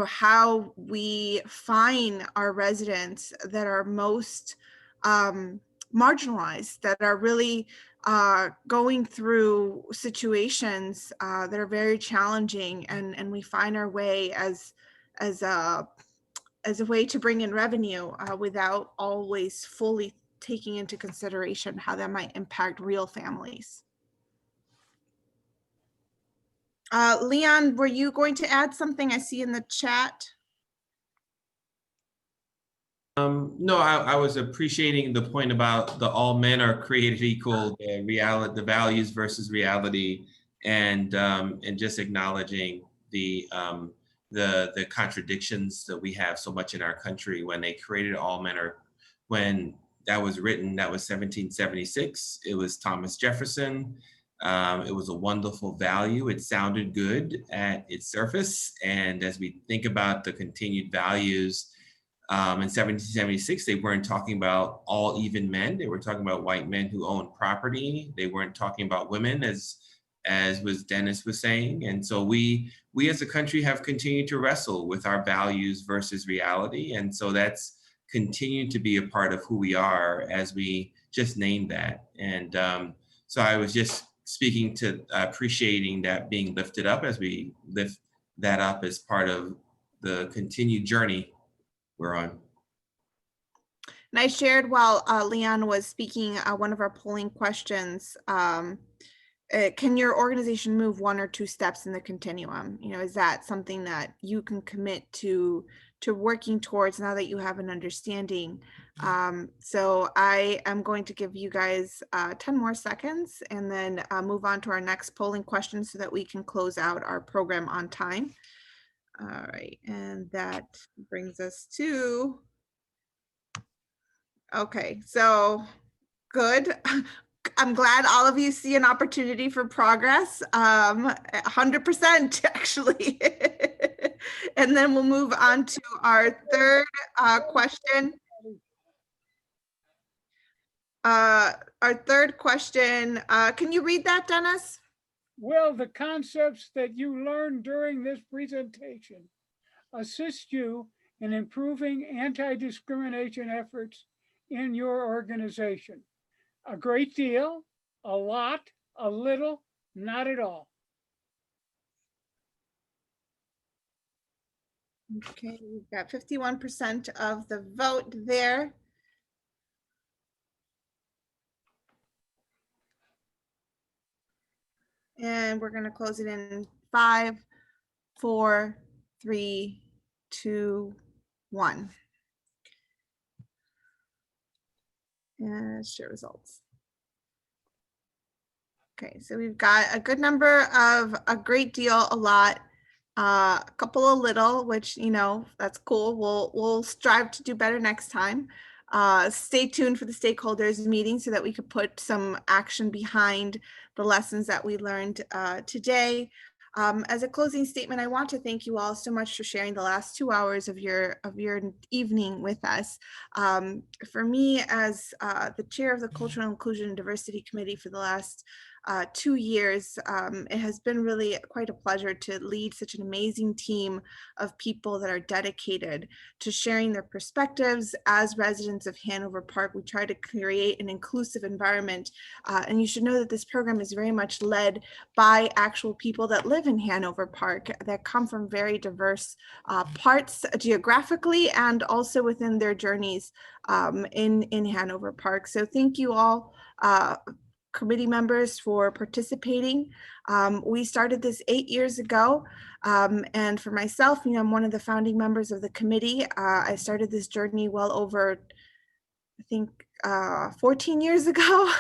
how we find our residents that are most marginalized, that are really going through situations that are very challenging, and we find our way as a way to bring in revenue without always fully taking into consideration how that might impact real families. Leon, were you going to add something? I see in the chat. No, I was appreciating the point about the all men are created equal, the reality, the values versus reality, and just acknowledging the contradictions that we have so much in our country. When they created all men are, when that was written, that was 1776. It was Thomas Jefferson. It was a wonderful value. It sounded good at its surface. And as we think about the continued values, in 1776, they weren't talking about all even men. They were talking about white men who owned property. They weren't talking about women, as was Dennis was saying. And so we as a country have continued to wrestle with our values versus reality. And so that's continued to be a part of who we are, as we just named that. And so I was just speaking to appreciating that being lifted up, as we lift that up as part of the continued journey we're on. And I shared while Leon was speaking, one of our polling questions, can your organization move 1 or 2 steps in the continuum? Is that something that you can commit to working towards now that you have an understanding? So I am going to give you guys 10 more seconds and then move on to our next polling question so that we can close out our program on time. All right, and that brings us to, okay, so good. I'm glad all of you see an opportunity for progress, 100% actually. And then we'll move on to our third question. Our third question, can you read that, Dennis? Will the concepts that you learned during this presentation assist you in improving anti-discrimination efforts in your organization? A great deal, a lot, a little, not at all. Okay, we've got 51% of the vote there. And we're going to close it in 5, 4, 3, 2, 1. And share results. Okay, so we've got a good number of a great deal, a lot, a couple of little, which, that's cool. We'll strive to do better next time. Stay tuned for the stakeholders meeting so that we could put some action behind the lessons that we learned today. As a closing statement, I want to thank you all so much for sharing the last 2 hours of your evening with us. For me, as the chair of the Cultural Inclusion and Diversity Committee for the last 2 years, it has been really quite a pleasure to lead such an amazing team of people that are dedicated to sharing their perspectives. As residents of Hanover Park, we try to create an inclusive environment, and you should know that this program is very much led by actual people that live in Hanover Park, that come from very diverse parts geographically and also within their journeys in Hanover Park. So thank you all, committee members, for participating. We started this 8 years ago, and for myself, I'm one of the founding members of the committee. I started this journey well over, I think, 14 years ago.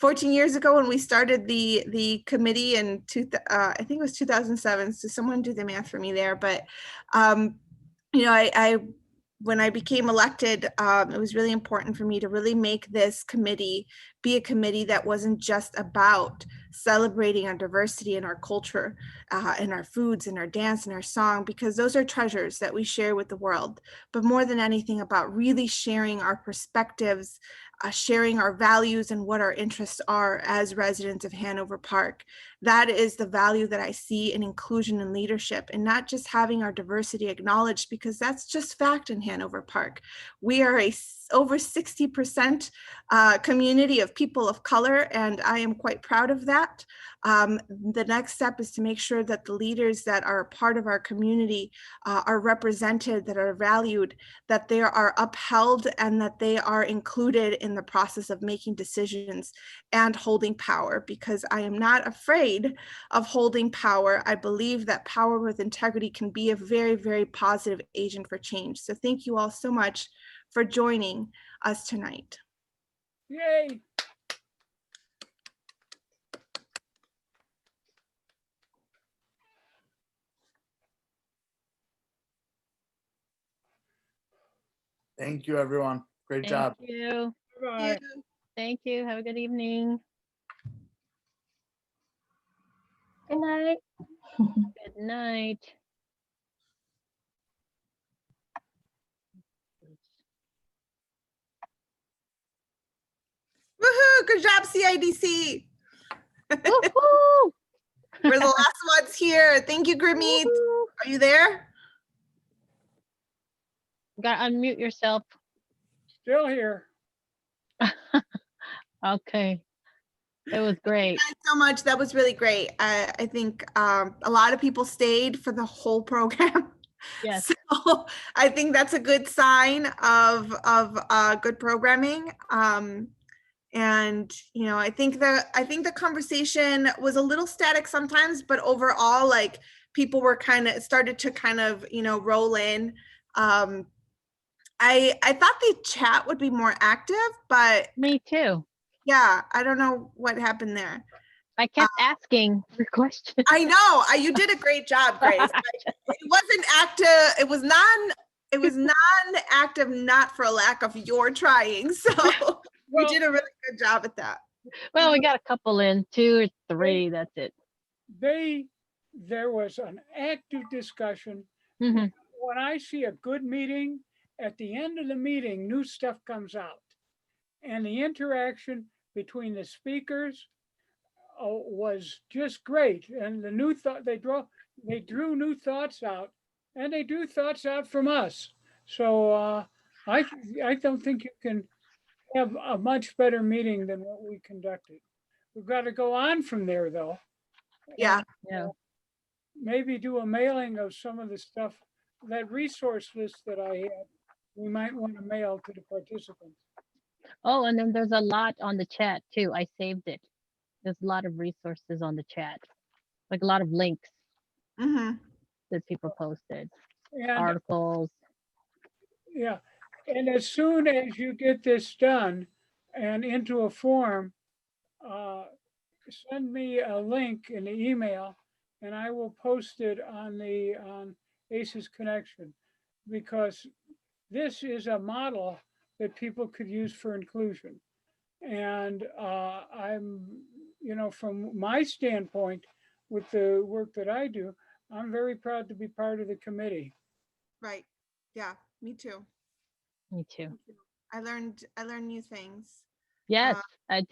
14 years ago when we started the committee in I think it was 2007. So someone do the math for me there. But when I became elected, it was really important for me to really make this committee be a committee that wasn't just about celebrating our diversity and our culture and our foods and our dance and our song, because those are treasures that we share with the world, but more than anything about really sharing our perspectives, sharing our values and what our interests are as residents of Hanover Park. That is the value that I see in inclusion and leadership, and not just having our diversity acknowledged, because that's just fact in Hanover Park. We are a over 60% community of people of color, and I am quite proud of that. The next step is to make sure that the leaders that are a part of our community are represented, that are valued, that they are upheld, and that they are included in the process of making decisions and holding power, because I am not afraid of holding power. I believe that power with integrity can be a very, very positive agent for change. So thank you all so much for joining us tonight. Yay. Thank you, everyone. Great job. Thank you. Bye. Thank you. Have a good evening. Good night. Good night. Woohoo! Good job, CIDC. Woohoo! We're the last ones here. Thank you, Gurmeet. Woohoo! Are you there? You gotta unmute yourself. Still here. Okay. It was great. Thank you so much. That was really great. I think a lot of people stayed for the whole program. Yes. So I think that's a good sign of good programming. And I think the conversation was a little static sometimes, but overall, like, people were started to roll in. I thought the chat would be more active, but Me too. yeah, I don't know what happened there. I kept asking for questions. I know you did a great job, Grace. It wasn't active. It was non-active, not for a lack of your trying. So you did a really good job at that. Well, we got a couple in, 2 or 3. That's it. There was an active discussion. Mm-hmm. When I see a good meeting, at the end of the meeting, new stuff comes out. And the interaction between the speakers was just great. And the new thought, they drew new thoughts out, and they drew thoughts out from us. So I don't think you can have a much better meeting than what we conducted. We've got to go on from there, though. Yeah. Yeah. Maybe do a mailing of some of the stuff, that resource list that I had, we might want to mail to the participants. Oh, and then there's a lot on the chat too. I saved it. There's a lot of resources on the chat, like a lot of links that people posted, And, articles. yeah, and as soon as you get this done and into a form, send me a link in the email, and I will post it on ACES Connection, because this is a model that people could use for inclusion. And I'm, from my standpoint, with the work that I do, I'm very proud to be part of the committee. Right. Yeah, me too. Me too. I learned new things. Yes, I did.